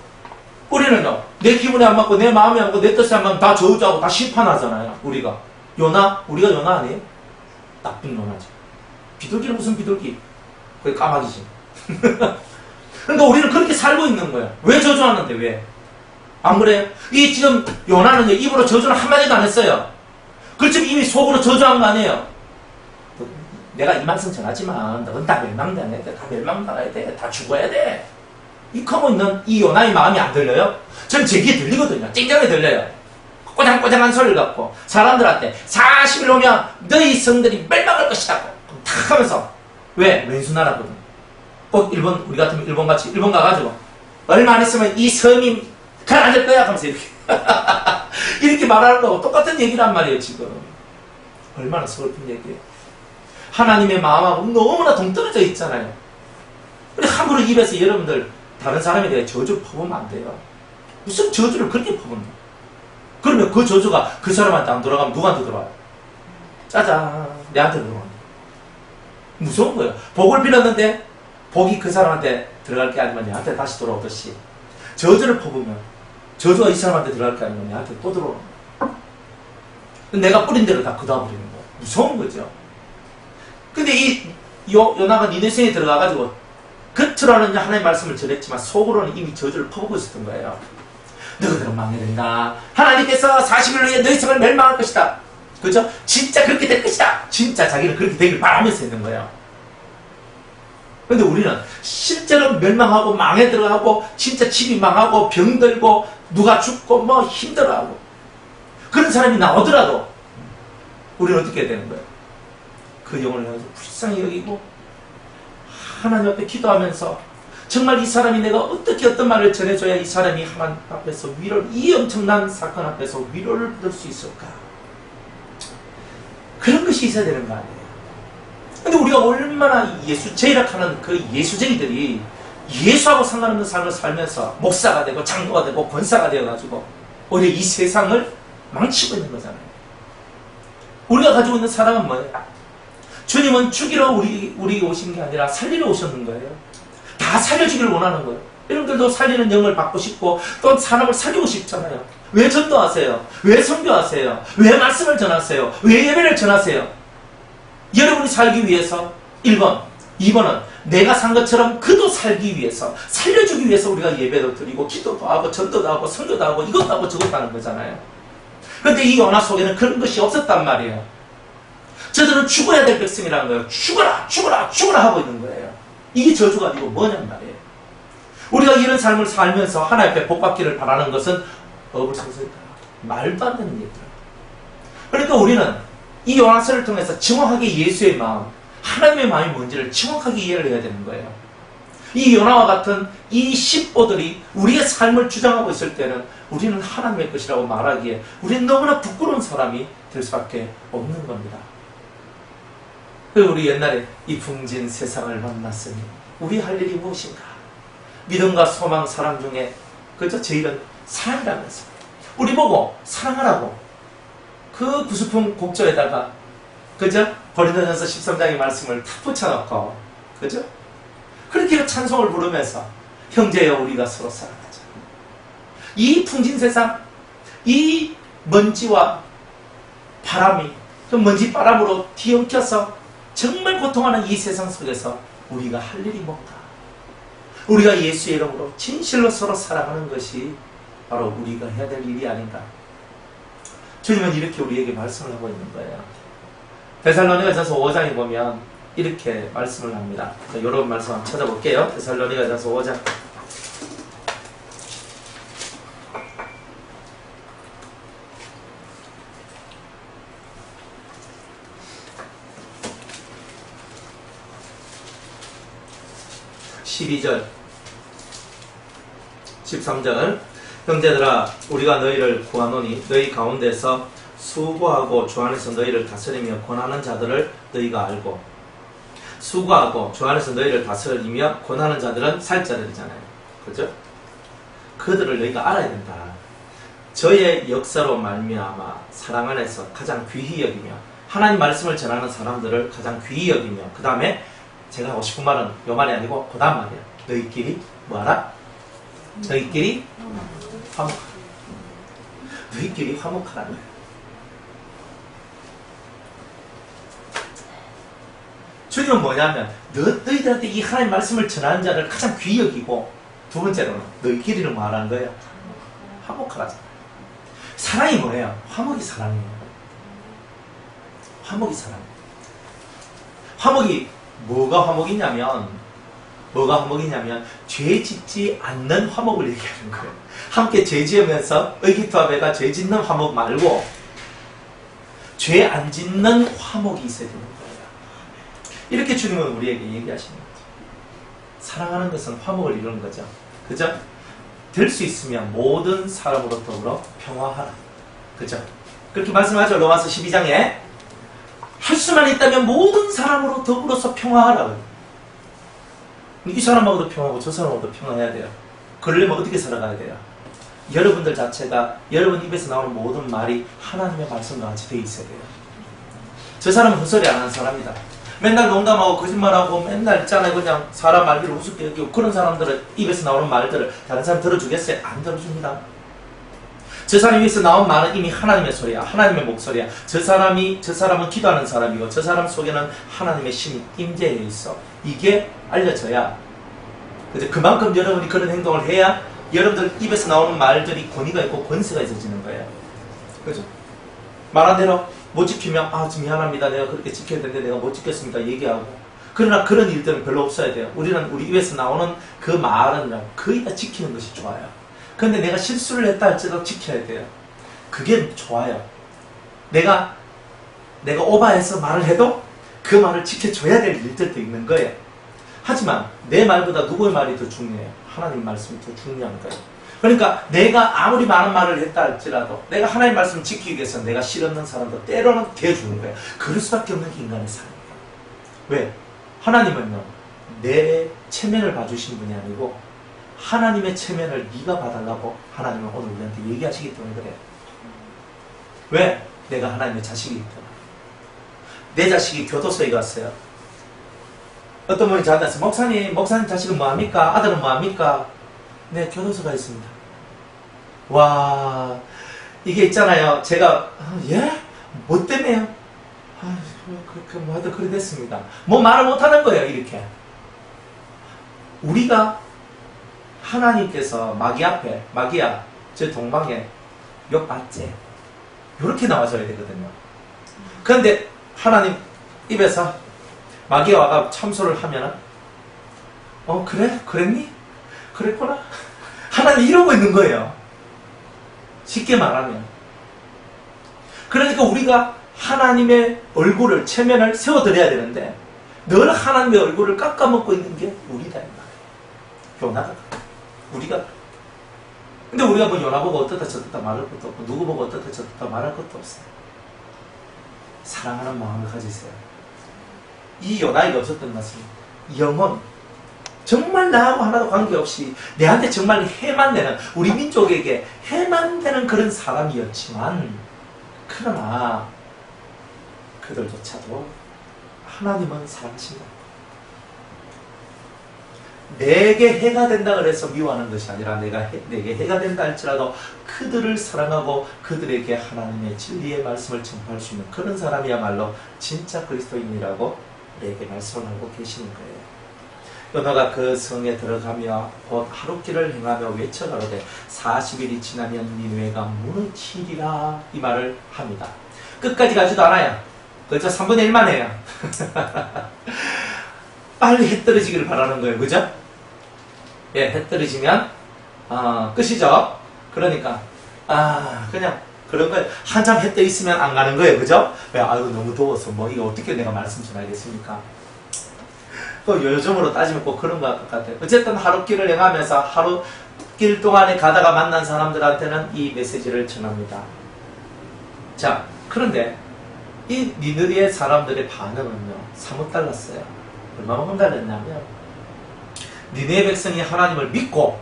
우리는요. 내 기분에 안 맞고 내 마음에 안 맞고 내 뜻에 안 맞으면 다 저주하고 다 심판하잖아요. 우리가. 우리가 요나 아니에요? 나쁜 요나지. 비둘기는 무슨 비둘기? 그게 까마귀지. 그러니까 우리는 그렇게 살고 있는 거야. 왜 저주하는데 왜? 안 그래요? 이 지금 요나는요 입으로 저주는 한마디도 안 했어요. 그렇지만 이미 속으로 저주한 거 아니에요. 내가 이 말씀 전하지만 너는 다 멸망당해야 돼. 다 멸망당해야 돼. 다 죽어야 돼. 이 커고 있는 이 요나의 마음이 안 들려요? 전 제 귀에 들리거든요. 쨍쨍하게 들려요. 꼬장꼬장한 소리를 갖고 사람들한테 40일 오면 너희 성들이 멸망할 것이다 탁 하면서 왜? 왼수나라거든. 꼭 일본, 우리 같으면 일본같이 일본 가가지고 얼마 안 있으면 이 섬이 가라앉을 거야 하면서 이렇게 이렇게 말하는 거하고 똑같은 얘기란 말이에요. 지금 얼마나 서글픈 얘기예요. 하나님의 마음하고 너무나 동떨어져 있잖아요. 근데 함부로 입에서 여러분들 다른 사람에 대해 저주를 퍼보면 안 돼요. 무슨 저주를 그렇게 퍼붓나? 그러면 그 저주가 그 사람한테 안 돌아가면 누구한테 들어와요? 짜잔, 내한테 들어와요. 무서운 거예요. 복을 빌었는데 복이 그 사람한테 들어갈 게 아니면 내한테 다시 돌아오듯이 저주를 퍼부면 저주가 이 사람한테 들어갈 게 아니면 내한테 또 들어오는 거예요. 내가 뿌린 대로 다 걷어버리는 거예요. 무서운 거죠. 근데 이 요나가 니네성에 들어가가지고 겉으로는 하나님의 말씀을 전했지만 속으로는 이미 저주를 퍼붓고 있었던 거예요. 너희들은 망해된다. 하나님께서 40일 후에 너희 성을 멸망할 것이다. 그죠? 진짜 그렇게 될 것이다. 진짜 자기는 그렇게 되길 바라면서 있는 거예요. 근데 우리는 실제로 멸망하고 망에 들어가고 진짜 집이 망하고 병들고 누가 죽고 뭐 힘들어하고 그런 사람이 나오더라도 우리는 어떻게 해야 되는 거예요? 그 영혼을 향해서 불쌍히 여기고 하나님 앞에 기도하면서 정말 이 사람이 내가 어떻게 어떤 말을 전해줘야 이 사람이 하나님 앞에서 위로를, 이 엄청난 사건 앞에서 위로를 받을 수 있을까? 그런 것이 있어야 되는 거 아니에요. 근데 우리가 얼마나 제일학하는 그 예수쟁이들이 예수하고 상관없는 삶을 살면서 목사가 되고 장로가 되고 권사가 되어가지고 오히려 이 세상을 망치고 있는 거잖아요. 우리가 가지고 있는 사랑은 뭐예요? 주님은 죽이러 우리 오신 게 아니라 살리러 오셨는 거예요. 다 살려주기를 원하는 거예요. 여러분들도 살리는 영을 받고 싶고 또 사람을 살리고 싶잖아요. 왜 전도하세요? 왜 선교하세요? 왜 말씀을 전하세요? 왜 예배를 전하세요? 여러분이 살기 위해서 1번, 2번은 내가 산 것처럼 그도 살기 위해서 살려주기 위해서 우리가 예배도 드리고 기도도 하고 전도도 하고 선교도 하고 이것도 하고 저것도 하는 거잖아요. 그런데 이 연화 속에는 그런 것이 없었단 말이에요. 저들은 죽어야 될 백성이라는 거예요. 죽어라 죽어라 죽어라 하고 있는 거예요. 이게 저주가 아니고 뭐냔 말이에요. 우리가 이런 삶을 살면서 하나님 앞에 복받기를 바라는 것은 어불성설이다. 말도 안 되는 얘기다. 그러니까 우리는 이 요나서를 통해서 정확하게 예수의 마음, 하나님의 마음이 뭔지를 정확하게 이해를 해야 되는 거예요. 이 요나와 같은 이 십보들이 우리의 삶을 주장하고 있을 때는 우리는 하나님의 것이라고 말하기에 우리는 너무나 부끄러운 사람이 될 수밖에 없는 겁니다. 우리 옛날에 이 풍진 세상을 만났으니 우리 할 일이 무엇인가? 믿음과 소망, 사랑 중에 그저 제일은 사랑이라면서 우리 보고 사랑하라고 그 구슬품 곡조에다가 그저 고린도전서 13장의 말씀을 탁 붙여놓고 그죠? 그렇게 찬송을 부르면서 형제여 우리가 서로 사랑하자. 이 풍진 세상, 이 먼지와 바람이 그 먼지 바람으로 뒤엉켜서 정말 고통하는 이 세상 속에서 우리가 할 일이 뭔가? 우리가 예수의 이름으로 진실로 서로 사랑하는 것이 바로 우리가 해야 될 일이 아닌가? 주님은 이렇게 우리에게 말씀을 하고 있는 거예요. 데살로니가전서 5장에 보면 이렇게 말씀을 합니다. 이런 말씀 한번 찾아볼게요. 데살로니가전서 5장 12절 13절 형제들아 우리가 너희를 구하노니 너희 가운데서 수고하고 주 안에서 너희를 다스리며 권하는 자들을 너희가 알고 수고하고 주 안에서 너희를 다스리며 권하는 자들은 살자들이잖아요. 그죠? 그들을 너희가 알아야 된다. 저의 역사로 말미암아 사랑 안에서 가장 귀히 여기며 하나님 말씀을 전하는 사람들을 가장 귀히 여기며 그 다음에 제가 하고 싶은 말은 요 말이 아니고 그 다음 말이에요. 너희끼리 뭐하라? 너희끼리 화목하라. 너희끼리 화목하라는 거예요. 주님은 뭐냐면 너희들한테 이 하나님 말씀을 전하는 자를 가장 귀히 여기고 두 번째로는 너희끼리는 뭐하라는 거예요? 화목하라잖아요. 사랑이 뭐예요? 화목이 사랑이에요. 화목이 사랑이에요. 화목이 뭐가 화목이냐면 뭐가 화목이냐면 죄 짓지 않는 화목을 얘기하는 거예요. 함께 죄 지으면서 의기투합해가 죄 짓는 화목 말고 죄 안 짓는 화목이 있어야 되는 거예요. 이렇게 주님은 우리에게 얘기하시는 거죠. 사랑하는 것은 화목을 이루는 거죠. 그죠? 될 수 있으면 모든 사람으로 더불어 평화하라. 그죠? 그렇게 말씀하죠. 로마서 12장에 할 수만 있다면 모든 사람으로 더불어서 평화하라. 이 사람하고도 평화하고 저 사람하고도 평화해야 돼요. 그러려면 어떻게 살아가야 돼요? 여러분들 자체가 여러분 입에서 나오는 모든 말이 하나님의 말씀과 같이 되어 있어야 돼요. 저 사람은 헛소리 안 하는 사람이다. 맨날 농담하고 거짓말하고 맨날 있잖아요. 그냥 사람 말귀를 우습게 여기고 그런 사람들은 입에서 나오는 말들을 다른 사람 들어주겠어요? 안 들어줍니다. 저 사람 입에서 나온 말은 이미 하나님의 소리야. 하나님의 목소리야. 저 사람은 기도하는 사람이고 저 사람 속에는 하나님의 신이 임재해 있어. 이게 알려져야 그만큼 여러분이 그런 행동을 해야 여러분들 입에서 나오는 말들이 권위가 있고 권세가 있어지는 거예요. 그죠? 말한 대로 못 지키면 좀 미안합니다. 내가 그렇게 지켜야 되는데 내가 못 지켰습니다. 얘기하고. 그러나 그런 일들은 별로 없어야 돼요. 우리는 우리 입에서 나오는 그 말은 거의 다 지키는 것이 좋아요. 근데 내가 실수를 했다 할지라도 지켜야 돼요. 그게 좋아요. 내가 오바해서 말을 해도 그 말을 지켜줘야 될 일들도 있는 거예요. 하지만 내 말보다 누구의 말이 더 중요해요? 하나님 말씀이 더 중요한 거예요. 그러니까 내가 아무리 많은 말을 했다 할지라도 내가 하나님 말씀을 지키기 위해서 내가 실없는 사람도 때로는 대해주는 거예요. 그럴 수밖에 없는 게 인간의 삶이에요. 왜? 하나님은요, 내 체면을 봐주신 분이 아니고 하나님의 체면을 네가 봐달라고 하나님은 오늘 우리한테 얘기하시기 때문에 그래요. 왜? 내가 하나님의 자식이기 때문에. 내 자식이 교도소에 갔어요. 어떤 분이 저한테 왔어요. 목사님 자식은 뭐합니까? 아들은 뭐합니까? 네, 교도소가 있습니다. 와, 이게 있잖아요. 제가 예? 뭐 때문에요? 뭐 하여튼 그래 됐습니다. 뭐 말을 못하는 거예요. 이렇게 우리가 하나님께서 마귀야 저 동방에 욕 받지? 이렇게 나와줘야 되거든요. 그런데 하나님 입에서 마귀가 와가 참소를 하면은 그래? 그랬니? 그랬구나? 하나님 이러고 있는 거예요. 쉽게 말하면. 그러니까 우리가 하나님의 얼굴을, 체면을 세워드려야 되는데 늘 하나님의 얼굴을 깎아먹고 있는 게 우리다. 요나가. 우리가. 근데 우리가 뭐 요나 보고 어떻다 저떻다 말할 것도 없고 누구 보고 어떻다 저떻다 말할 것도 없어요. 사랑하는 마음을 가지세요. 이 요나이가 없었던 것은 영혼, 정말 나하고 하나도 관계없이 내한테 정말 해만 되는, 우리 민족에게 해만 되는 그런 사람이었지만, 그러나 그들조차도 하나님은 사랑하신다. 내게 해가 된다 그래서 미워하는 것이 아니라 내게 해가 된다 할지라도 그들을 사랑하고 그들에게 하나님의 진리의 말씀을 전파할 수 있는 그런 사람이야말로 진짜 그리스도인이라고 내게 말씀을 하고 계시는 거예요. 요나가 그 성에 들어가며 곧 하룻길을 행하며 외쳐가로되 40일이 지나면 니느웨가 무너지리라, 이 말을 합니다. 끝까지 가지도 않아요. 그저 3분의 1만 해요. 빨리 해 떨어지기를 바라는 거예요. 그죠? 예, 해 떨어지면 끝이죠. 그러니까 그냥 그런 거예요. 한참 해 떠 있으면 안 가는 거예요. 그죠? 왜? 아이고 너무 더워서 뭐 이거 어떻게 내가 말씀 전하겠습니까? 또 요즘으로 따지면 꼭 그런 것 같아요. 어쨌든 하루길을 행하면서 하루길 동안에 가다가 만난 사람들한테는 이 메시지를 전합니다. 자, 그런데 이 니느웨 사람들의 반응은요, 사뭇 달랐어요. 얼마만큼 달랐냐면, 니느웨 백성이 하나님을 믿고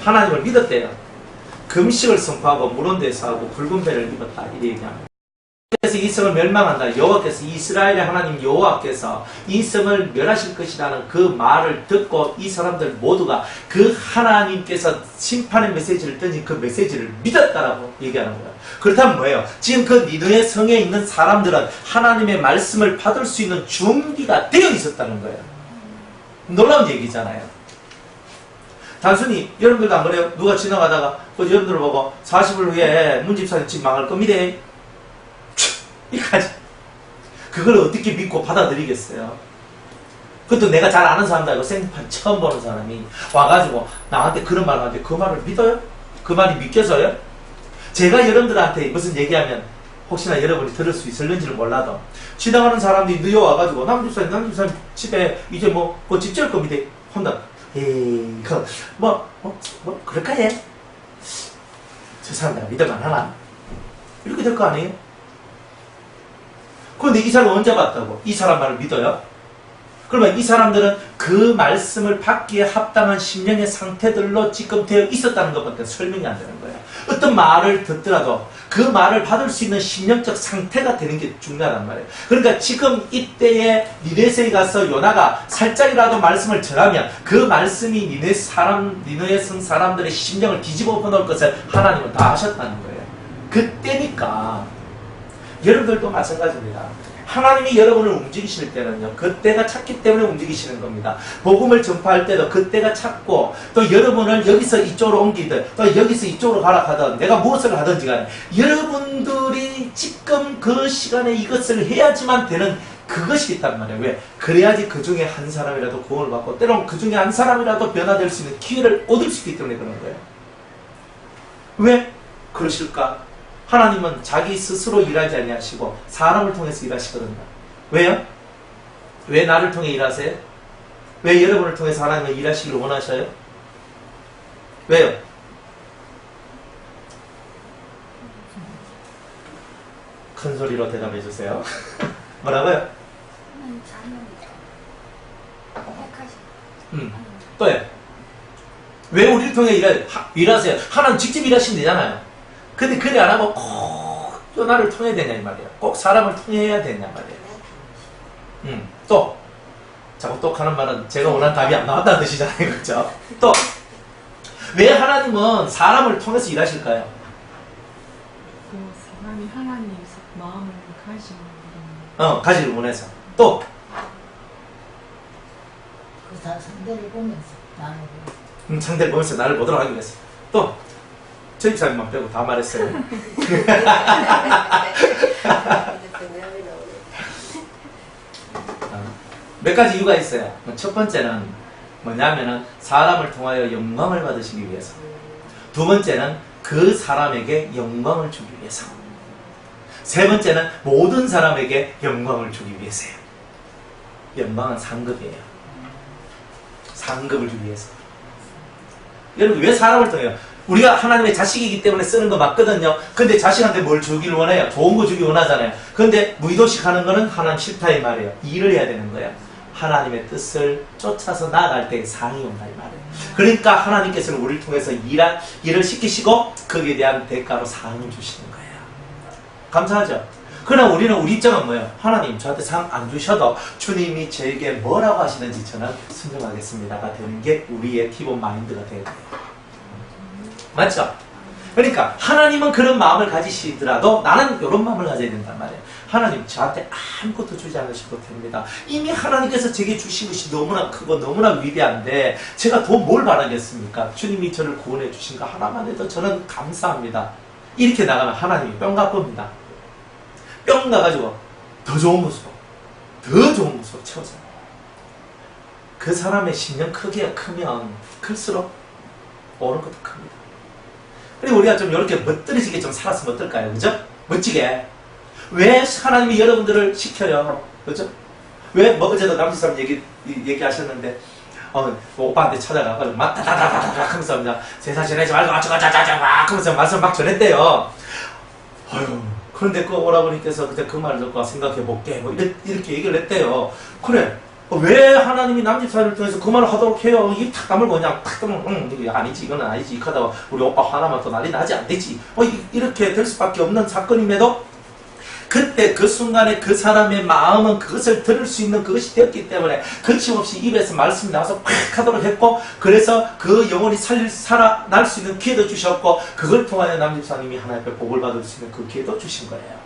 하나님을 믿었대요. 금식을 선포하고 물온대서 하고 붉은 배를 입었다, 이래 얘기합니다. 그래서 이 성을 멸망한다. 여호와께서, 이스라엘의 하나님 여호와께서 이 성을 멸하실 것이라는 그 말을 듣고 이 사람들 모두가 그 하나님께서 심판의 메시지를 던진 그 메시지를 믿었다라고 얘기하는 거예요. 그렇다면 뭐예요? 지금 그 니느웨 성에 있는 사람들은 하나님의 말씀을 받을 수 있는 준비가 되어 있었다는 거예요. 놀라운 얘기잖아요. 단순히 여러분들도 안 그래요? 누가 지나가다가 여러분들을 보고 40일 후에 문집사님 집 망할 겁니다, 이까지. 그걸 어떻게 믿고 받아들이겠어요? 그것도 내가 잘 아는 사람도 아니고 생판 처음 보는 사람이 와가지고 나한테 그런 말을 하는데 그 말을 믿어요? 그 말이 믿겨져요? 제가 여러분들한테 무슨 얘기하면 혹시나 여러분이 들을 수 있을는지를 몰라도 지나가는 사람들이 늦어 와가지고 남집사님 집에 이제 뭐 집 지을 겁니다. 혼자 에이 그럴까 해? 저 사람 내가 믿을만 하나? 이렇게 될 거 아니에요? 그런데 이 사람 언제 봤다고? 이 사람 말을 믿어요? 그러면 이 사람들은 그 말씀을 받기에 합당한 심령의 상태들로 지금 되어 있었다는 것밖에 설명이 안 되는 거예요. 어떤 말을 듣더라도 그 말을 받을 수 있는 심령적 상태가 되는 게 중요하단 말이에요. 그러니까 지금 이때에 니네세에 가서 요나가 살짝이라도 말씀을 전하면 그 말씀이 니네 성 사람들의 심령을 뒤집어 엎어놓을 것을 하나님은 다 하셨다는 거예요. 그때니까 여러분들도 마찬가지입니다. 하나님이 여러분을 움직이실 때는요, 그때가 찼기 때문에 움직이시는 겁니다. 복음을 전파할 때도 그때가 찼고, 또 여러분을 여기서 이쪽으로 옮기든, 또 여기서 이쪽으로 가라 하든, 내가 무엇을 하든지 간에, 여러분들이 지금 그 시간에 이것을 해야지만 되는 그것이 있단 말이에요. 왜? 그래야지 그 중에 한 사람이라도 구원을 받고, 때로는 그 중에 한 사람이라도 변화될 수 있는 기회를 얻을 수 있기 때문에 그런 거예요. 왜 그러실까? 하나님은 자기 스스로 일하지 아니하시고 사람을 통해서 일하시거든요. 왜요? 왜 나를 통해 일하세요? 왜 여러분을 통해서 하나님은 일하시기를 원하셔요? 왜요? 큰 소리로 대답해 주세요. 뭐라고요? 또요? 왜 우리를 통해 일하세요? 하나님 직접 일하시면 되잖아요. 근데 그래 안 하고 꼭 요나를 통해야 되냐 이 말이에요. 꼭 사람을 통해야 되냐 말이에요. 또 자꾸 또 하는 말은 제가 원하는 답이 안 나왔다는 뜻이잖아요. 그렇죠? 또 왜 하나님은 사람을 통해서 일하실까요? 그 사람이 하나님 마음을 가지를 원해서. 또 그 상대를 보면서 나를 상대를 보면서 나를 보도록 하기 위해서. 또 저 집사님만 빼고 다 말했어요. 몇 가지 이유가 있어요. 첫 번째는 뭐냐면은 사람을 통하여 영광을 받으시기 위해서. 두 번째는 그 사람에게 영광을 주기 위해서. 세 번째는 모든 사람에게 영광을 주기 위해서예요. 영광은 상급이에요. 상급을 주기 위해서. 여러분 왜 사람을 통해요? 우리가 하나님의 자식이기 때문에 쓰는 거 맞거든요. 근데 자식한테 뭘 주길 원해요? 좋은 거 주길 원하잖아요. 근데 무의도식 하는 거는 하나님 싫다 이 말이에요. 일을 해야 되는 거예요. 하나님의 뜻을 쫓아서 나아갈 때 상이 온다 이 말이에요. 그러니까 하나님께서는 우리를 통해서 일을 시키시고 거기에 대한 대가로 상을 주시는 거예요. 감사하죠? 그러나 우리는 우리 입장은 뭐예요? 하나님 저한테 상 안 주셔도 주님이 저에게 뭐라고 하시는지 저는 순종하겠습니다가 되는 게 우리의 기본 마인드가 돼야 돼요. 맞죠? 그러니까 하나님은 그런 마음을 가지시더라도 나는 이런 마음을 가져야 된단 말이에요. 하나님 저한테 아무것도 주지 않으셔도 됩니다. 이미 하나님께서 제게 주신 것이 너무나 크고 너무나 위대한데 제가 더 뭘 바라겠습니까? 주님이 저를 구원해 주신 거 하나만 해도 저는 감사합니다. 이렇게 나가면 하나님이 뿅 갈 겁니다. 뿅 가가지고 더 좋은 모습으로 채워져요. 그 사람의 심령 크기가 크면 클수록 오는 것도 큽니다. 그리고 우리가 좀 이렇게 멋들어지게 좀 살았으면 어떨까요? 그죠? 멋지게. 왜 하나님이 여러분들을 시켜요? 그죠? 왜, 어제도 남지사람 얘기하셨는데, 오빠한테 찾아가가지고, 막, 다다다다닥 하면서, 그냥, 세상 지내지 말고, 아쩌가자자자, 막 하면서 말씀 막 전했대요. 어휴, 그런데 그 오라버니께서 그때 그 말을 듣고 생각해볼게. 뭐, 이렇게 얘기를 했대요. 그래. 왜 하나님이 남집사를 통해서 그 말을 하도록 해요? 이 탁 다물고 그냥 탁 다물고 이거 아니지 이거는 아니지 이렇게 하다가 우리 오빠 하나만 더 난리 나지 안 되지 이렇게 될 수밖에 없는 사건임에도 그때 그 순간에 그 사람의 마음은 그것을 들을 수 있는 그것이 되었기 때문에 거침없이 입에서 말씀이 나와서 팍 하도록 했고 그래서 그 영혼이 살아날 수 있는 기회도 주셨고 그걸 통하여 남집사님이 하나님께 복을 받을 수 있는 그 기회도 주신 거예요.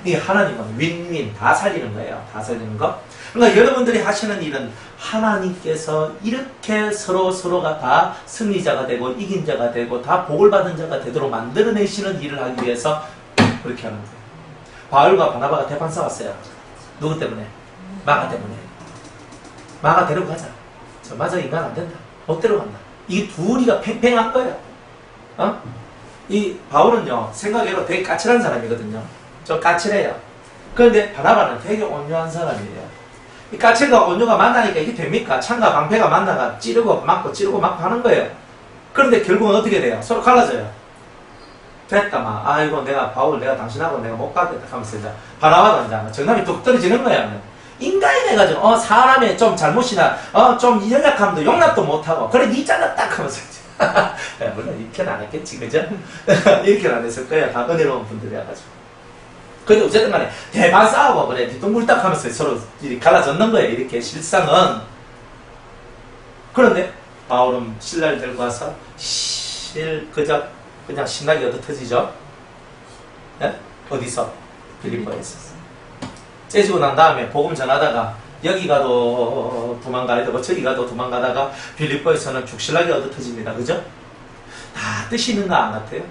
이 하나님은 윈윈 다 살리는 거예요. 다 살리는 거. 그러니까 여러분들이 하시는 일은 하나님께서 이렇게 서로가 다 승리자가 되고 이긴 자가 되고 다 복을 받은 자가 되도록 만들어내시는 일을 하기 위해서 그렇게 하는 거예요. 바울과 바나바가 대판 싸웠어요. 누구 때문에? 마가 때문에. 마가 데려가자. 저 맞아, 인간 안 된다. 못 데려간다. 이 둘이가 팽팽한 거야. 이 바울은요, 생각외로 되게 까칠한 사람이거든요. 좀 까칠해요. 그런데 바나바는 되게 온유한 사람이에요. 이 까칠과 온유가 만나니까 이게 됩니까? 창과 방패가 만나가 찌르고 맞고 하는 거예요. 그런데 결국은 어떻게 돼요? 서로 갈라져요. 됐다, 막. 아이고, 바울, 내가 당신하고 내가 못 가겠다 하면서 이제 바나바가 이제 정남이 뚝 떨어지는 거예요. 인간이 돼가지고, 사람의 좀 잘못이나, 좀 연약함도 용납도 못하고, 그래, 니 잘랐다 하면서 이제. 물론 이렇게는 안 했겠지, 그죠? 이렇게는 안 했을 거예요. 다 은혜로운 분들이어가지고. 근데 어쨌든 간에 대만 싸우고 그래 뒤뚱굴딱 하면서 서로 이렇게 갈라졌는 거예요. 이렇게 실상은. 그런데 바울은 신라를 들고 와서 그냥 신나게 얻어 터지죠. 네? 어디서? 빌립보에서. 째지고 난 다음에 복음 전하다가 여기 가도 도망가야 되고 저기 가도 도망가다가 빌립보에서는 죽신나게 얻어 터집니다. 그죠? 다 뜻이 있는 거 안 같아요?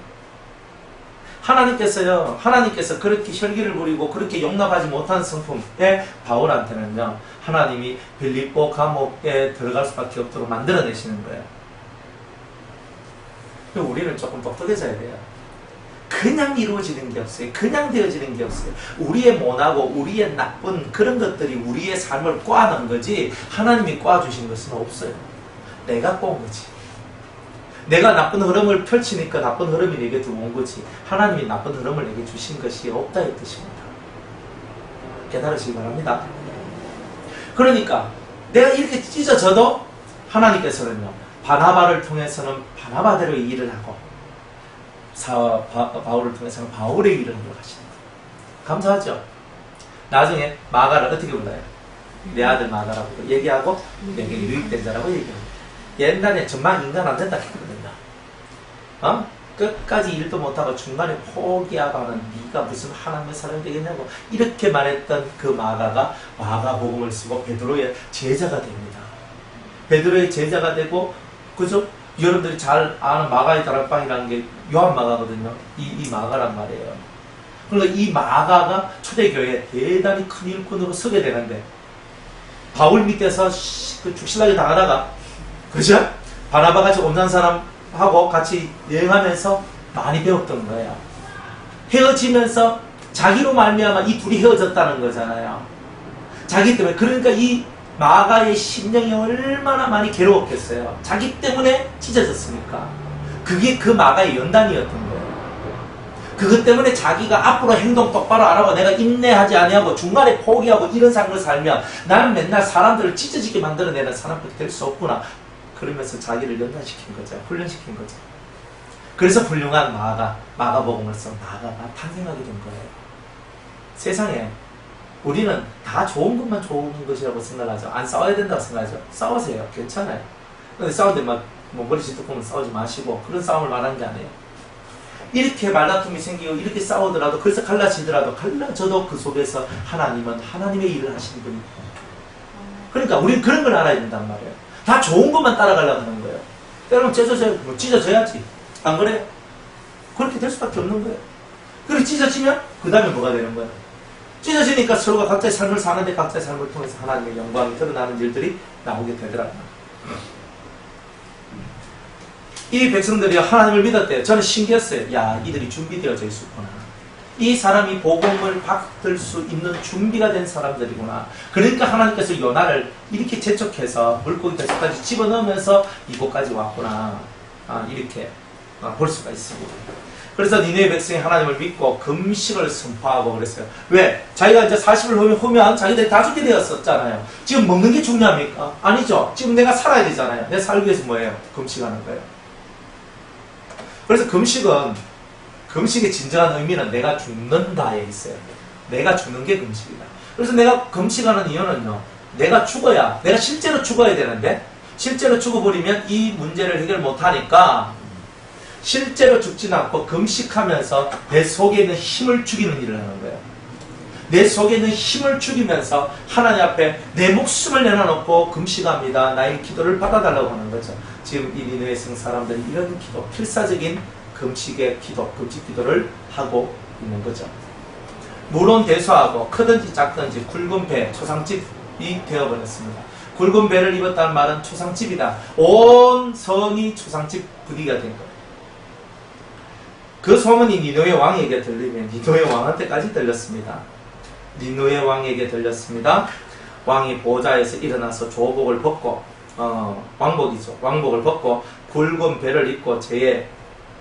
하나님께서 그렇게 혈기를 부리고 그렇게 용납하지 못한 성품에 바울한테는요, 하나님이 빌립보 감옥에 들어갈 수밖에 없도록 만들어내시는 거예요. 우리는 조금 똑똑해져야 돼요. 그냥 이루어지는 게 없어요. 그냥 되어지는 게 없어요. 우리의 모나고 우리의 나쁜 그런 것들이 우리의 삶을 꽈는 거지, 하나님이 꽈주신 것은 없어요. 내가 꼰 거지. 내가 나쁜 흐름을 펼치니까 나쁜 흐름이 내게 들어온 거지, 하나님이 나쁜 흐름을 내게 주신 것이 없다 이 뜻입니다. 깨달으시기 바랍니다. 그러니까 내가 이렇게 찢어져도 하나님께서는요, 바나바를 통해서는 바나바대로의 일을 하고 바울을 통해서는 바울의 일을 하도록 하십니다. 감사하죠? 나중에 마가를 어떻게 불러요? 내 아들 마가라고 얘기하고 내게 유익된 자라고 얘기합니다. 옛날에 전망 인간 안 된다 했거든요. 끝까지 일도 못하고 중간에 포기하고 하는 네가 무슨 하나님의 사람이 되겠냐고 이렇게 말했던 그 마가가 마가복음을 쓰고 베드로의 제자가 됩니다. 베드로의 제자가 되고, 그죠? 여러분들이 잘 아는 마가의 다락방이라는 게 요한 마가거든요. 이 마가란 말이에요. 그러니까 이 마가가 초대교회에 대단히 큰 일꾼으로 서게 되는데, 바울 밑에서 죽신나게 당하다가, 그죠? 바나바같이 온전한 사람하고 같이 여행하면서 많이 배웠던 거예요. 헤어지면서 자기로 말미암아 이 둘이 헤어졌다는 거잖아요. 자기 때문에. 그러니까 이 마가의 심령이 얼마나 많이 괴로웠겠어요. 자기 때문에 찢어졌으니까. 그게 그 마가의 연단이었던 거예요. 그것 때문에 자기가 앞으로 행동 똑바로 안 하고 내가 인내하지 아니하고 중간에 포기하고 이런 삶을 살면 나는 맨날 사람들을 찢어지게 만들어내는 사람밖에 될 수 없구나. 그러면서 자기를 연단시킨 거죠. 훈련시킨 거죠. 그래서 훌륭한 마가복음을 쓴 마가가 탄생하게 된 거예요. 세상에 우리는 다 좋은 것만 좋은 것이라고 생각하죠. 안 싸워야 된다고 생각하죠. 싸우세요. 괜찮아요. 근데 싸울 때 막 머리 쥐뜯고는 싸우지 마시고 그런 싸움을 말하는 게 아니에요. 이렇게 말다툼이 생기고 이렇게 싸우더라도, 그래서 갈라지더라도 갈라져도 그 속에서 하나님은 하나님의 일을 하시는 분이에요. 그러니까 우리는 그런 걸 알아야 된단 말이에요. 다 좋은 것만 따라가려고 하는 거예요. 때로는 찢어져야지. 안 그래요? 그렇게 될 수밖에 없는 거예요. 그리고 찢어지면 그 다음에 뭐가 되는 거예요? 찢어지니까 서로가 각자의 삶을 사는데 각자의 삶을 통해서 하나님의 영광이 드러나는 일들이 나오게 되더라고요. 이 백성들이 하나님을 믿었대요. 저는 신기했어요. 야, 이들이 준비되어져 있었구나. 이 사람이 복음을 받을 수 있는 준비가 된 사람들이구나. 그러니까 하나님께서 요나를 이렇게 재촉해서 물고기 뱃속까지 집어넣으면서 이곳까지 왔구나. 이렇게 볼 수가 있습니다. 그래서 니네의 백성이 하나님을 믿고 금식을 선포하고 그랬어요. 왜? 자기가 이제 40을 후면 자기들이 다 죽게 되었었잖아요. 지금 먹는 게 중요합니까? 아니죠. 지금 내가 살아야 되잖아요. 내가 살기 위해서 뭐예요? 금식하는 거예요. 그래서 금식의 진정한 의미는 내가 죽는다에 있어요. 내가 죽는 게 금식이다. 그래서 내가 금식하는 이유는요, 내가 죽어야, 내가 실제로 죽어야 되는데, 실제로 죽어버리면 이 문제를 해결 못하니까 실제로 죽지는 않고 금식하면서 내 속에 있는 힘을 죽이는 일을 하는 거예요. 내 속에 있는 힘을 죽이면서 하나님 앞에 내 목숨을 내려놓고 금식합니다. 나의 기도를 받아달라고 하는 거죠. 지금 이 니느웨 성 사람들이 이런 기도, 필사적인 금식의 기도, 금식 기도를 하고 있는 거죠. 물은 대소하고 크든지 작든지 굵은 배, 초상집이 되어버렸습니다. 굵은 배를 입었다는 말은 초상집이다. 온 성이 초상집 분위기가 된 거예요. 그 소문이 니느웨 왕에게 들리면 니느웨 왕한테까지 들렸습니다. 니느웨 왕에게 들렸습니다. 왕이 보좌에서 일어나서 조복을 벗고 왕복이죠. 왕복을 벗고 굵은 배를 입고 제에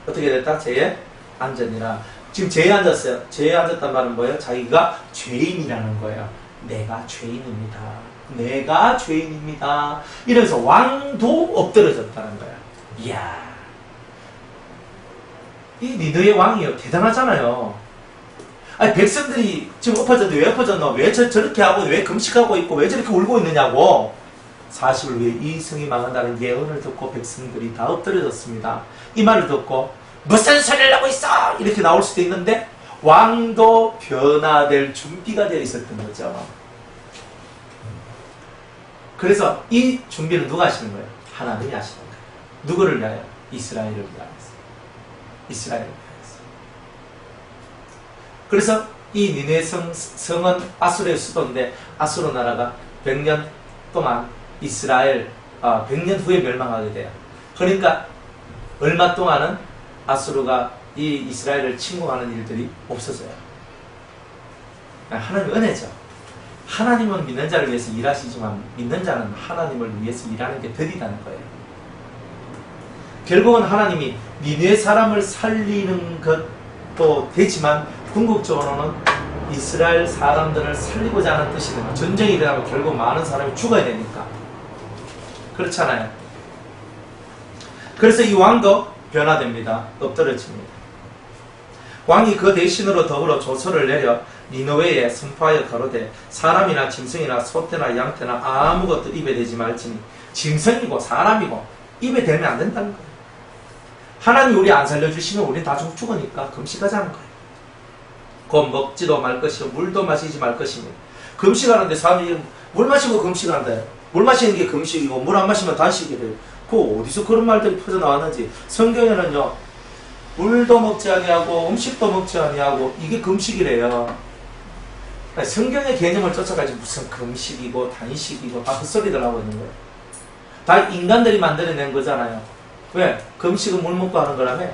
어떻게 됐다? 제에 앉으니라. 지금 제에 앉았어요. 제에 앉았단 말은 뭐예요? 자기가 죄인이라는 거예요. 내가 죄인입니다. 내가 죄인입니다. 이러면서 왕도 엎드려졌다는 거야. 이야, 이 니느웨 왕이요 대단하잖아요. 아니 백성들이 지금 엎어졌는데 왜 엎어졌노? 왜 저렇게 하고 왜 금식하고 있고 왜 저렇게 울고 있느냐고. 40을 위해 이 성이 망한다는 예언을 듣고 백성들이 다 엎드려졌습니다. 이 말을 듣고 무슨 소리를 하고 있어! 이렇게 나올 수도 있는데 왕도 변화될 준비가 되어 있었던 거죠. 그래서 이 준비는 누가 하시는 거예요? 하나님이 하시는 거예요. 누구를 위하여? 이스라엘을 위하여서. 이스라엘을 위하여서. 그래서 이 니느웨 성은 아수르의 수도인데 아수르 나라가 100년 동안 이스라엘 100년 후에 멸망하게 돼요. 그러니까 얼마 동안은 아수르가 이 이스라엘을 침공하는 일들이 없어져요. 하나님의 은혜죠. 하나님은 믿는 자를 위해서 일하시지만 믿는 자는 하나님을 위해서 일하는 게 덜이라는 거예요. 결국은 하나님이 니느웨 사람을 살리는 것도 되지만 궁극적으로는 이스라엘 사람들을 살리고자 하는 뜻이든 전쟁이 일어나면 결국 많은 사람이 죽어야 되니까. 그렇잖아요. 그래서 이 왕도 변화됩니다. 엎드려집니다. 왕이 그 대신으로 더불어 조서를 내려 니느웨에 선포하여 가로되 사람이나 짐승이나 소떼나 양떼나 아무것도 입에 대지 말지니 짐승이고 사람이고 입에 대면 안 된다는 거예요. 하나님이 우리 안 살려주시면 우리 다 죽으니까 금식하자는 거예요. 곧 먹지도 말 것이요 물도 마시지 말 것입니다. 금식하는데 사람이 물 마시고 금식한다. 물 마시는 게 금식이고 물 안 마시면 단식이래요. 그 어디서 그런 말들이 퍼져나왔는지. 성경에는요 물도 먹지 아니하고 음식도 먹지 아니하고 이게 금식이래요. 성경의 개념을 쫓아가지 무슨 금식이고 단식이고 다 헛소리들 하고 있는 거예요. 다 인간들이 만들어낸 거잖아요. 왜? 금식은 물 먹고 하는 거라며?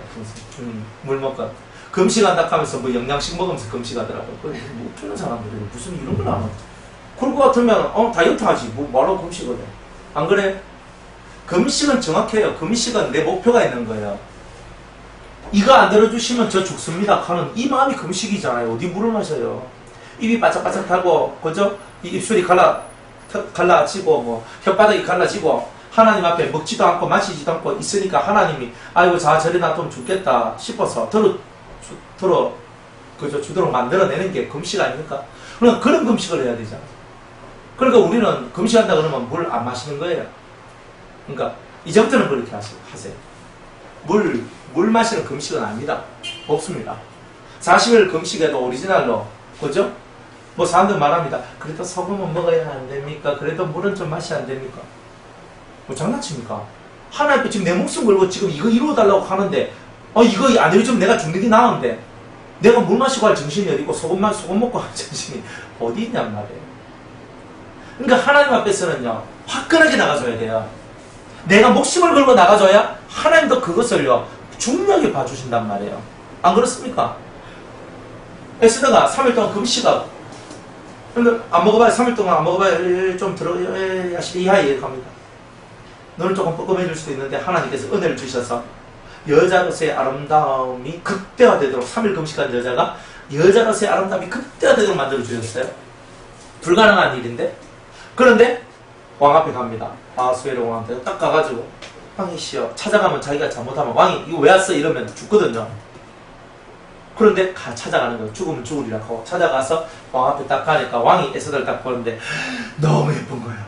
물 먹고. 금식한다 하면서 뭐 영양식 먹으면서 금식하더라고요. 뭐 웃기는 사람들이 무슨 이런 걸 안 하고. 그럴 것 같으면 다이어트 하지. 뭐 말로 금식을 해. 안 그래? 금식은 정확해요. 금식은 내 목표가 있는 거예요. 이거 안 들어주시면 저 죽습니다 하는 이 마음이 금식이잖아요. 어디 물을 마셔요. 입이 바짝바짝 타고 그죠? 이 입술이 갈라지고 뭐 혓바닥이 갈라지고 하나님 앞에 먹지도 않고 마시지도 않고 있으니까 하나님이 아이고 자 저리 놔두면 죽겠다 싶어서 주도록 만들어내는 게 금식 아닙니까? 그러니까 그런 금식을 해야 되잖아. 그러니까 우리는 금식한다 그러면 물 안 마시는 거예요. 그러니까 이제부터는 그렇게 하세요. 물 마시는 금식은 아닙니다. 없습니다. 40일 금식에도 오리지널로 그죠? 뭐 사람들 말합니다. 그래도 소금은 먹어야 안 됩니까? 그래도 물은 좀 마셔야 안 됩니까? 뭐 장난칩니까? 하나님께 지금 내 목숨 걸고 지금 이거 이루어달라고 하는데 이거 안 이루어주면 내가 죽는 게 나은데 내가 물 마시고 할 정신이 어디고 소금 먹고 할 정신이 어디 있냔 말이에요. 그러니까 하나님 앞에서는요 화끈하게 나가줘야 돼요. 내가 목숨을 걸고 나가줘야 하나님도 그것을요 중요하게 봐주신단 말이에요. 안 그렇습니까? 에스더가 3일 동안 금식하고 근데 안 먹어봐야 3일 동안 안 먹어봐야 좀 야시리하 이렇게 합니다. 너는 조금 뻐끔해질 수도 있는데 하나님께서 은혜를 주셔서 여자로서의 아름다움이 극대화되도록 3일 금식한 여자가 여자로서의 아름다움이 극대화되도록 만들어주셨어요. 불가능한 일인데 그런데 왕 앞에 갑니다. 아수에르 왕한테 딱 가가지고 왕이시여 찾아가면 자기가 잘못하면 왕이 이거 왜 왔어? 이러면 죽거든요. 그런데 찾아가는 거예요. 죽으면 죽으리라 하고 찾아가서 왕 앞에 딱 가니까 왕이 에스더를 딱 보는데 너무 예쁜 거예요.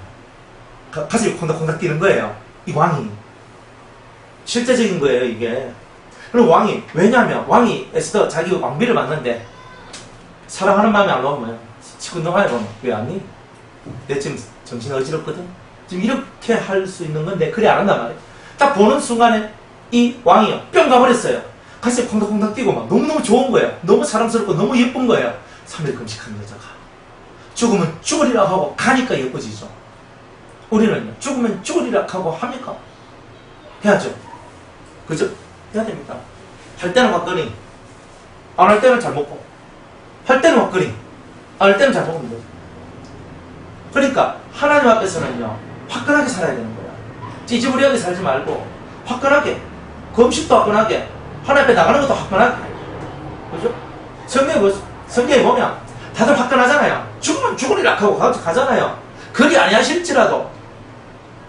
가슴이 콩닥콩닥 뛰는 거예요. 이 왕이 실제적인 거예요 이게. 그리고 왕이 왜냐하면 왕이 에스더 자기 왕비를 만났는데 사랑하는 마음이 안 오면 시큰둥하게 보면 왜 왔니? 내 지금 정신 어지럽거든. 지금 이렇게 할 수 있는 건데 그래 안 한단 말이에요. 딱 보는 순간에 이 왕이요 뿅 가버렸어요. 가슴이 콩닥콩닥 뛰고 막 너무너무 좋은 거예요. 너무 사랑스럽고 너무 예쁜 거예요. 3일 금식한 여자가 죽으면 죽으리라 하고 가니까 예뻐지죠. 우리는요, 죽으면 죽으리라 하고 합니까? 해야죠. 그죠? 해야 됩니다. 할 때는 막거리, 안 할 때는 잘 먹고, 할 때는 막거리, 안 할 때는 잘 먹으면 돼요. 그러니까 하나님 앞에서는요, 화끈하게 살아야 되는 거야. 찌지부리하게 살지 말고 화끈하게, 그 음식도 화끈하게, 하나님 앞에 나가는 것도 화끈하게. 그죠? 성경에 보면 다들 화끈하잖아요. 죽으면 죽으리라 하고 가잖아요. 그리 아니하실지라도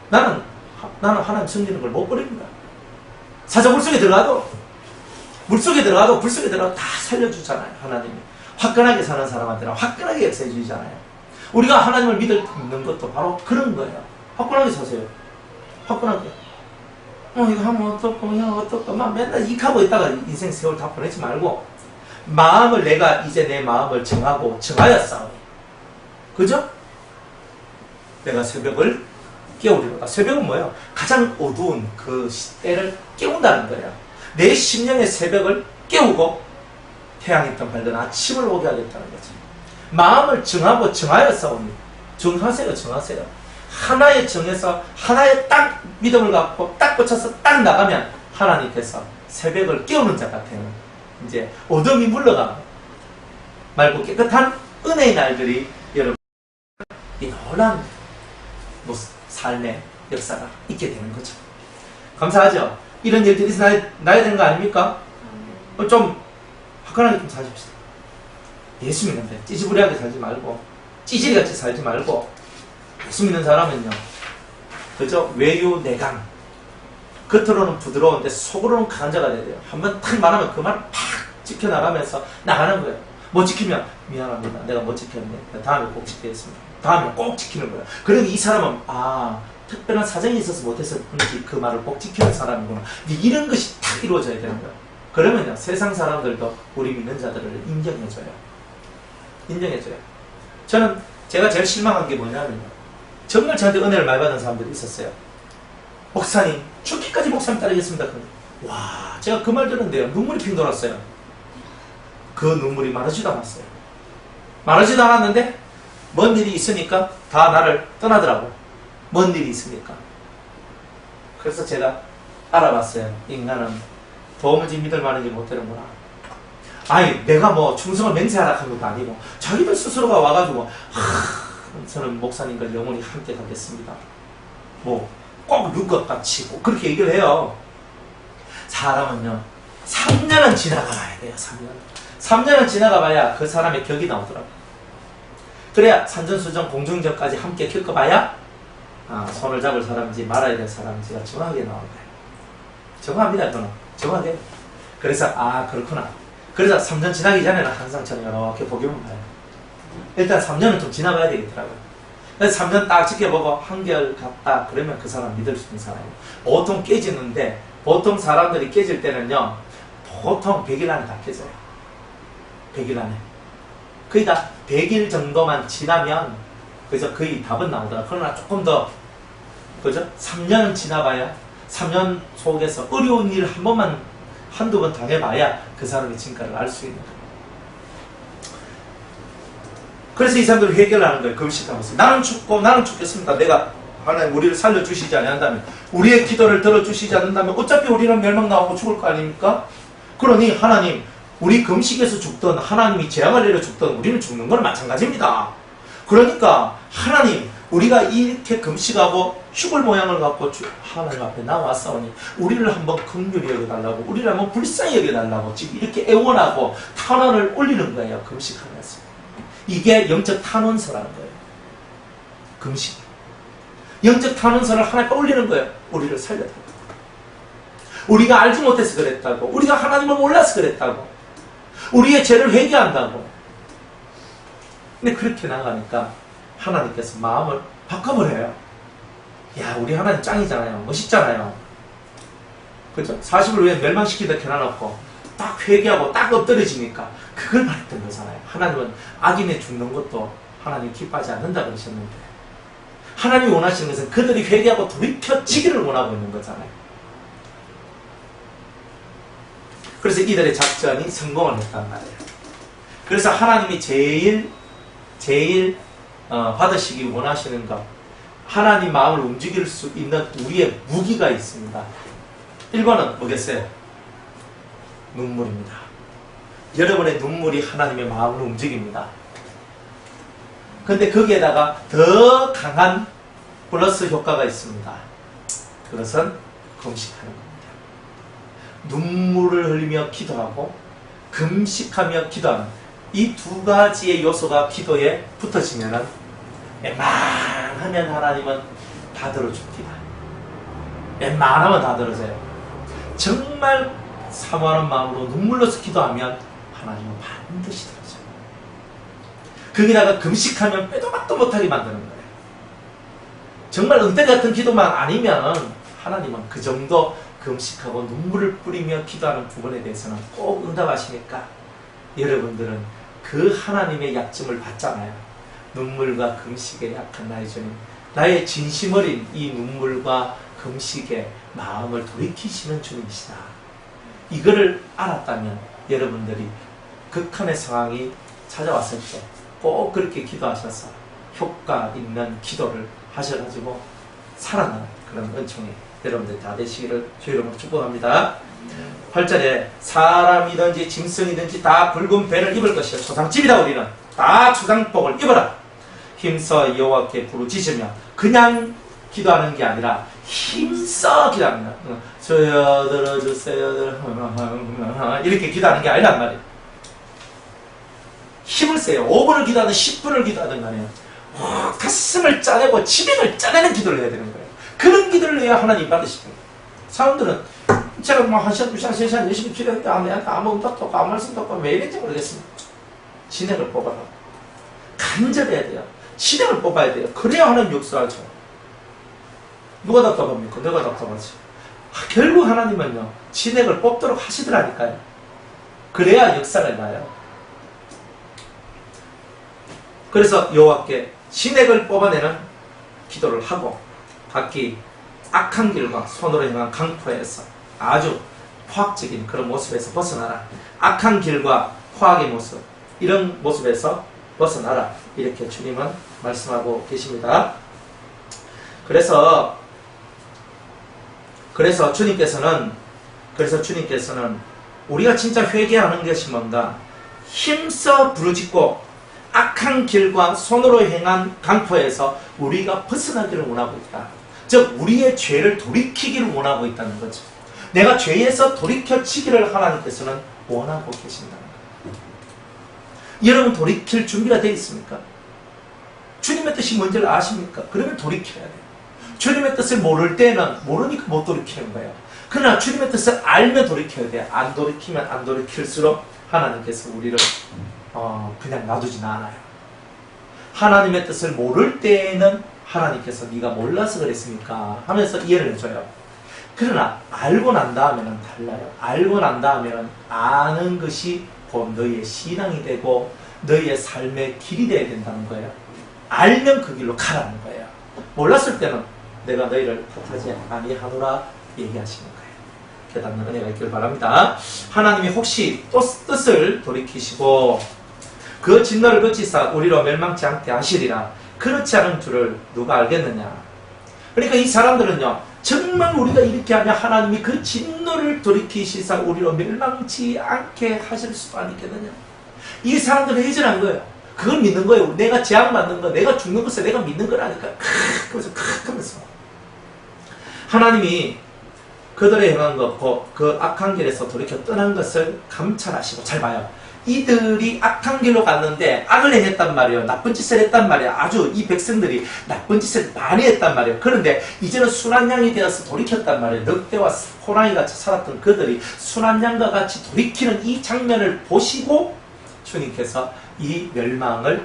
나는 하나님 섬기는 걸 못 버립니다. 사자 물속에 들어가도 불속에 들어가도 다 살려주잖아요. 하나님이 화끈하게 사는 사람한테는 화끈하게 역사해 주잖아요. 우리가 하나님을 믿는 것도 바로 그런 거예요. 화끈하게 사세요. 화끈하게. 이거 하면 어떡고, 어떡고, 막 맨날 이익하고 있다가 인생 세월 다 보내지 말고, 내가 이제 내 마음을 정하여 싸워. 그죠? 내가 새벽을 깨우리로다. 새벽은 뭐예요? 가장 어두운 그 때를 깨운다는 거예요. 내 심령의 새벽을 깨우고, 태양이 떠발든 아침을 오게 하겠다는 거죠. 마음을 정하여 싸웁니다. 정하세요. 하나에 정해서 하나에 딱 믿음을 갖고 딱 꽂혀서 딱 나가면 하나님께서 새벽을 깨우는 자 같아요. 이제 어둠이 물러가고 맑고 깨끗한 은혜의 날들이 여러분 이 노란 삶의 역사가 있게 되는 거죠. 감사하죠? 이런 일들이 나야 되는 거 아닙니까? 좀 화끈하게 좀 사십시다. 예수 믿는데 찌질부리하게 살지 말고 찌질이같이 살지 말고 예수 믿는 사람은요, 그죠? 외유내강, 겉으로는 부드러운데 속으로는 강한 자가 돼야 돼요. 한번 탁 말하면 그 말을 팍 지켜나가면서 나가는 거예요. 못 지키면 미안합니다. 내가 못 지켰네. 다음에 꼭 지키겠습니다. 다음에 꼭 지키는 거예요. 그리고 이 사람은 특별한 사정이 있어서 못해서 그런지 그 말을 꼭 지키는 사람이구나. 이런 것이 딱 이루어져야 되는 거예요. 그러면요, 세상 사람들도 우리 믿는 자들을 인정해줘요. 제가 제일 실망한 게 뭐냐면요, 정말 저한테 은혜를 많이 받은 사람들이 있었어요. 목사님, 죽기까지 목사님 따르겠습니다. 와, 제가 그 말 들었는데요, 눈물이 핑 돌았어요. 그 눈물이 마르지도 않았어요. 마르지도 않았는데 뭔 일이 있으니까 다 나를 떠나더라고. 뭔 일이 있습니까? 그래서 제가 알아봤어요. 인간은 도무지 믿을 만한지 못 되는구나. 내가 충성을 맹세하라 한 것도 아니고 자기들 스스로가 와가지고 저는 목사님과 영원히 함께 가겠습니다. 꼭 눈것같이 그렇게 얘기를 해요. 사람은요, 3년은 지나가봐야 돼요. 3년은 지나가봐야 그 사람의 격이 나오더라고요. 그래야 산전수전 공중전까지 함께 겪어봐야 손을 잡을 사람인지 말아야 될 사람인지가 정확하게 나오는 거예요. 정확합니다. 저는 정확해요. 그래서 그렇구나. 그래서 3년 지나기 전에는 항상 저는 이렇게 보기만 봐요. 일단 3년은 좀 지나가야 되겠더라고요. 그래서 3년 딱 지켜보고 한결 갔다 그러면 그 사람 믿을 수 있는 사람이에요. 보통 깨지는데 보통 사람들이 깨질 때는요, 보통 100일 안에 다 깨져요. 100일 안에. 거의 다 100일 정도만 지나면 그래서 거의 답은 나오더라. 그러나 조금 더, 그죠? 3년은 지나봐야, 3년 속에서 어려운 일 한두 번 당해봐야 그 사람의 진가를 알 수 있는 거예요. 그래서 이 사람들이 회개를 하는 거예요. 금식하면서. 나는 죽겠습니다. 내가 하나님 우리를 살려주시지 않는다면, 우리의 기도를 들어주시지 않는다면 어차피 우리는 멸망 나오고 죽을 거 아닙니까? 그러니 하나님, 우리 금식에서 죽든 하나님이 재앙을 내려 죽든 우리는 죽는 건 마찬가지입니다. 그러니까 하나님, 우리가 이렇게 금식하고 죽을 모양을 갖고 하나님 앞에 나왔사오니 우리를 한번 긍휼히 여겨달라고, 우리를 한번 불쌍히 여겨달라고 지금 이렇게 애원하고 탄원을 올리는 거예요. 금식하면서. 이게 영적 탄원서라는 거예요. 금식. 영적 탄원서를 하나님께 올리는 거예요. 우리를 살려달라고. 우리가 알지 못해서 그랬다고. 우리가 하나님을 몰라서 그랬다고. 우리의 죄를 회개한다고. 근데 그렇게 나가니까 하나님께서 마음을 바꿔버려요. 야, 우리 하나님 짱이잖아요. 멋있잖아요. 그죠? 40을 왜 멸망시키다 켜놔놓고 딱 회개하고 딱 엎드려지니까 그걸 말했던 거잖아요. 하나님은 악인의 죽는 것도 하나님 기뻐하지 않는다 그러셨는데, 하나님이 원하시는 것은 그들이 회개하고 돌이켜지기를 원하고 있는 거잖아요. 그래서 이들의 작전이 성공을 했단 말이에요. 그래서 하나님이 제일 받으시기 원하시는 것, 하나님 마음을 움직일 수 있는 우리의 무기가 있습니다. 1번은 뭐겠어요? 눈물입니다. 여러분의 눈물이 하나님의 마음을 움직입니다. 근데 거기에다가 더 강한 플러스 효과가 있습니다. 그것은 금식하는 겁니다. 눈물을 흘리며 기도하고 금식하며 기도하는 이 두 가지의 요소가 기도에 붙어지면은 웬만하면 하나님은 다 들어줍니다. 웬만하면 다 들어줘요. 정말 사모하는 마음으로 눈물로서 기도하면 하나님은 반드시 들어줘요. 거기다가 금식하면 빼도 박도 못하게 만드는 거예요. 정말 은퇴 같은 기도만 아니면 하나님은 그 정도 금식하고 눈물을 뿌리며 기도하는 부분에 대해서는 꼭 응답하시니까 여러분들은 그 하나님의 약점을 받잖아요. 눈물과 금식에 약한 나의 주님, 나의 진심 어린 이 눈물과 금식에 마음을 돌이키시는 주님이시다. 이거를 알았다면 여러분들이 극한의 상황이 찾아왔을 때 꼭 그렇게 기도하셔서 효과 있는 기도를 하셔가지고 살아나는 그런 은총이 여러분들 다 되시기를 주의 이름으로 축복합니다. 8절에 사람이든지 짐승이든지 다 붉은 배를 입을 것이요 초상집이다. 우리는 다 초상복을 입어라. 힘써 여호와께 부르짖으며 그냥 기도하는 게 아니라 힘써 기도합니다. 저여 들어주세요 이렇게 기도하는 게 아니란 말이에요. 힘을 써요. 5분을 기도하든 10분을 기도하든 간에 가슴을 짜내고 지명을 짜내는 기도를 해야 되는 거예요. 그런 기도를 해야 하나님 받으시는 거예요. 사람들은 제가 뭐 1시간, 2시간, 3시간 열심히 기도했는데 내한테 아무 응답도 없고 아무 말씀도 없고 왜 이랬는지 모르겠습니다. 진행을 뽑아라. 간절해야 돼요. 진행을 뽑아야 돼요. 그래야 하나님 역사하죠. 누가 답답합니까? 내가 답답하지. 결국 하나님은요 진행을 뽑도록 하시더라니까요. 그래야 역사가 나요. 그래서 여호와께 진액을 뽑아내는 기도를 하고 각기 악한 길과 손으로 행한 강포에서 아주 포악적인 그런 모습에서 벗어나라. 악한 길과 포악의 모습, 이런 모습에서 벗어나라. 이렇게 주님은 말씀하고 계십니다. 그래서 주님께서는 우리가 진짜 회개하는 것이 뭔가 힘써 부르짖고 악한 길과 손으로 행한 강포에서 우리가 벗어나기를 원하고 있다. 즉 우리의 죄를 돌이키기를 원하고 있다는 거죠. 내가 죄에서 돌이켜지기를 하나님께서는 원하고 계신다는 거예요. 여러분 돌이킬 준비가 되어 있습니까? 주님의 뜻이 뭔지를 아십니까? 그러면 돌이켜야 돼요. 주님의 뜻을 모를 때는 모르니까 못 돌이키는 거예요. 그러나 주님의 뜻을 알면 돌이켜야 돼요. 안 돌이키면 안 돌이킬수록 하나님께서 우리를 그냥 놔두진 않아요. 하나님의 뜻을 모를 때에는 하나님께서 네가 몰라서 그랬습니까? 하면서 이해를 해줘요. 그러나 알고 난 다음에는 달라요. 알고 난 다음에는 아는 것이 곧 너희의 신앙이 되고 너희의 삶의 길이 되어야 된다는 거예요. 알면 그 길로 가라는 거예요. 몰랐을 때는 내가 너희를 탓하지 아니하노라 얘기하시는 거예요. 깨닫는 은혜가 있기를 바랍니다. 하나님이 혹시 또 뜻을 돌이키시고 그 진노를 거치사 우리로 멸망치 않게 하시리라. 그렇지 않은 줄을 누가 알겠느냐. 그러니까 이 사람들은요 정말 우리가 이렇게 하면 하나님이 그 진노를 돌이키시사 우리로 멸망치 않게 하실 수도 아니겠느냐. 이 사람들은 회전한 거예요. 그걸 믿는 거예요. 내가 재앙받는 거, 내가 죽는 것을 내가 믿는 거라니까. 그래서 하면서 하나님이 그들의 행한 것, 그 악한 길에서 돌이켜 떠난 것을 감찰하시고, 잘 봐요. 이들이 악한 길로 갔는데 악을 행했단 말이에요. 나쁜 짓을 했단 말이에요. 아주 이 백성들이 나쁜 짓을 많이 했단 말이에요. 그런데 이제는 순한 양이 되어서 돌이켰단 말이에요. 늑대와 호랑이 같이 살았던 그들이 순한 양과 같이 돌이키는 이 장면을 보시고 주님께서 이 멸망을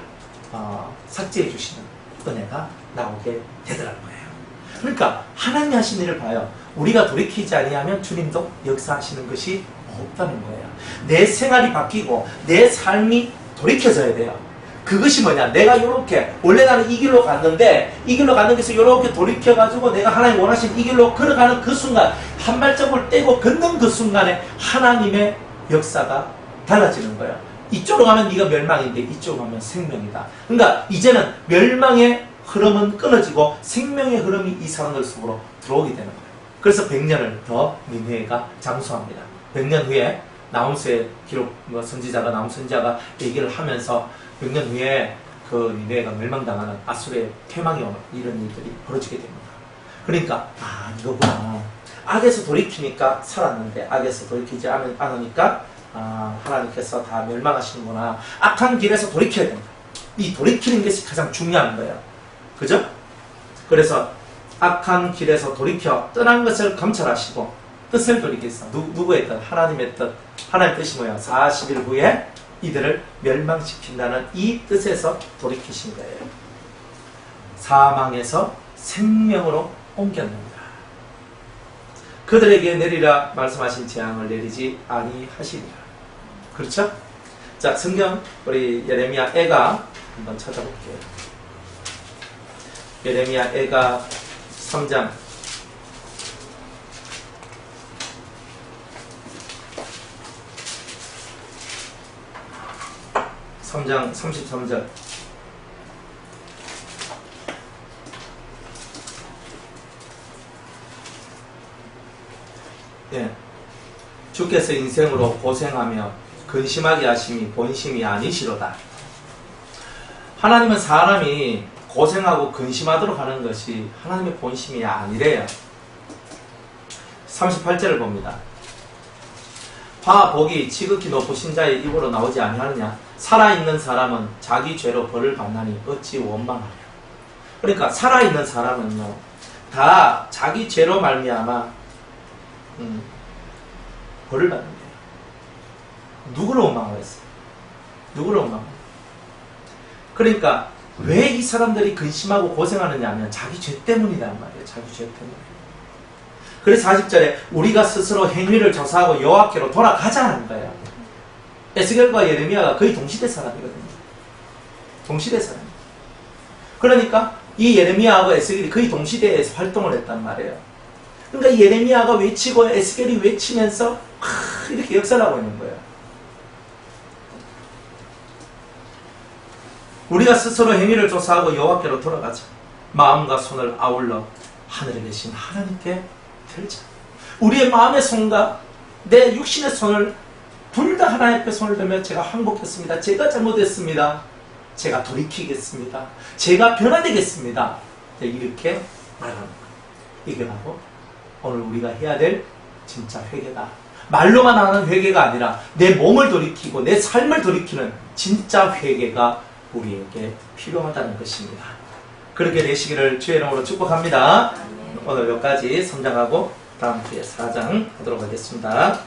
삭제해 주시는 은혜가 나오게 되더라는 거예요. 그러니까 하나님 하신 일을 봐요. 우리가 돌이키지 아니하면 주님도 역사하시는 것이 없다는 거예요. 내 생활이 바뀌고 내 삶이 돌이켜져야 돼요. 그것이 뭐냐? 내가 요렇게 원래 나는 이 길로 갔는데 이 길로 가는 것을 요렇게 돌이켜가지고 내가 하나님 원하신 이 길로 걸어가는 그 순간 한 발짝을 떼고 걷는 그 순간에 하나님의 역사가 달라지는 거예요. 이쪽으로 가면 네가 멸망인데 이쪽으로 가면 생명이다. 그러니까 이제는 멸망의 흐름은 끊어지고 생명의 흐름이 이 사람들 속으로 들어오게 되는 거예요. 그래서 100년을 더 니느웨가 장수합니다. 100년 후에 나훔수의 기록, 선지자가 나훔 선지자가 얘기를 하면서 100년 후에 그 니느웨가 멸망당하는 아수르의 퇴망이 오는 이런 일들이 벌어지게 됩니다. 그러니까 이거구나. 악에서 돌이키니까 살았는데 악에서 돌이키지 않으니까 하나님께서 다 멸망하시는구나. 악한 길에서 돌이켜야 된다. 이 돌이키는 것이 가장 중요한 거예요. 그죠? 그래서 악한 길에서 돌이켜 떠난 것을 감찰하시고 뜻을 돌이키사 누구의 뜻? 하나님의 뜻. 하나님의 뜻이 뭐야? 40일 후에 이들을 멸망시킨다는 이 뜻에서 돌이키신 거예요. 사망에서 생명으로 옮겼는다. 그들에게 내리라 말씀하신 재앙을 내리지 아니하시리라. 그렇죠? 자, 성경 우리 예레미야 애가 한번 찾아볼게요. 예레미야 애가 3장 33절. 예. 주께서 인생으로 고생하며 근심하게 하심이 본심이 아니시로다. 하나님은 사람이 고생하고 근심하도록 하는 것이 하나님의 본심이 아니래요. 38절을 봅니다. 화 복이 지극히 높으신 자의 입으로 나오지 아니하느냐. 살아있는 사람은 자기 죄로 벌을 받나니 어찌 원망하냐. 그러니까 살아있는 사람은요 다 자기 죄로 말미암아 벌을 받는데요. 누구를 원망하겠어요? 누구를 원망하겠어요? 그러니까 왜 이 사람들이 근심하고 고생하느냐 하면 자기 죄 때문이란 말이에요. 자기 죄 때문에. 그래서 40절에 우리가 스스로 행위를 조사하고 여호와께로 돌아가자는 거예요. 에스겔과 예레미야가 거의 동시대 사람이거든요. 동시대 사람. 그러니까 이 예레미야하고 에스겔이 거의 동시대에서 활동을 했단 말이에요. 그러니까 이 예레미야가 외치고 에스겔이 외치면서 이렇게 역사를 하고 있는 거예요. 우리가 스스로 행위를 조사하고 여호와께로 돌아가자. 마음과 손을 아울러 하늘에 계신 하나님께 들자. 우리의 마음의 손과 내 육신의 손을 둘 다 하나님 앞에 손을 들며 제가 항복했습니다. 제가 잘못했습니다. 제가 돌이키겠습니다. 제가 변화되겠습니다. 이렇게 말합니다. 이게 바로 오늘 우리가 해야 될 진짜 회개다. 말로만 하는 회개가 아니라 내 몸을 돌이키고 내 삶을 돌이키는 진짜 회개가 우리에게 필요하다는 것입니다. 그렇게 되시기를 주의 이름으로 축복합니다. 오늘 여기까지 3장하고 다음 주에 4장 하도록 하겠습니다.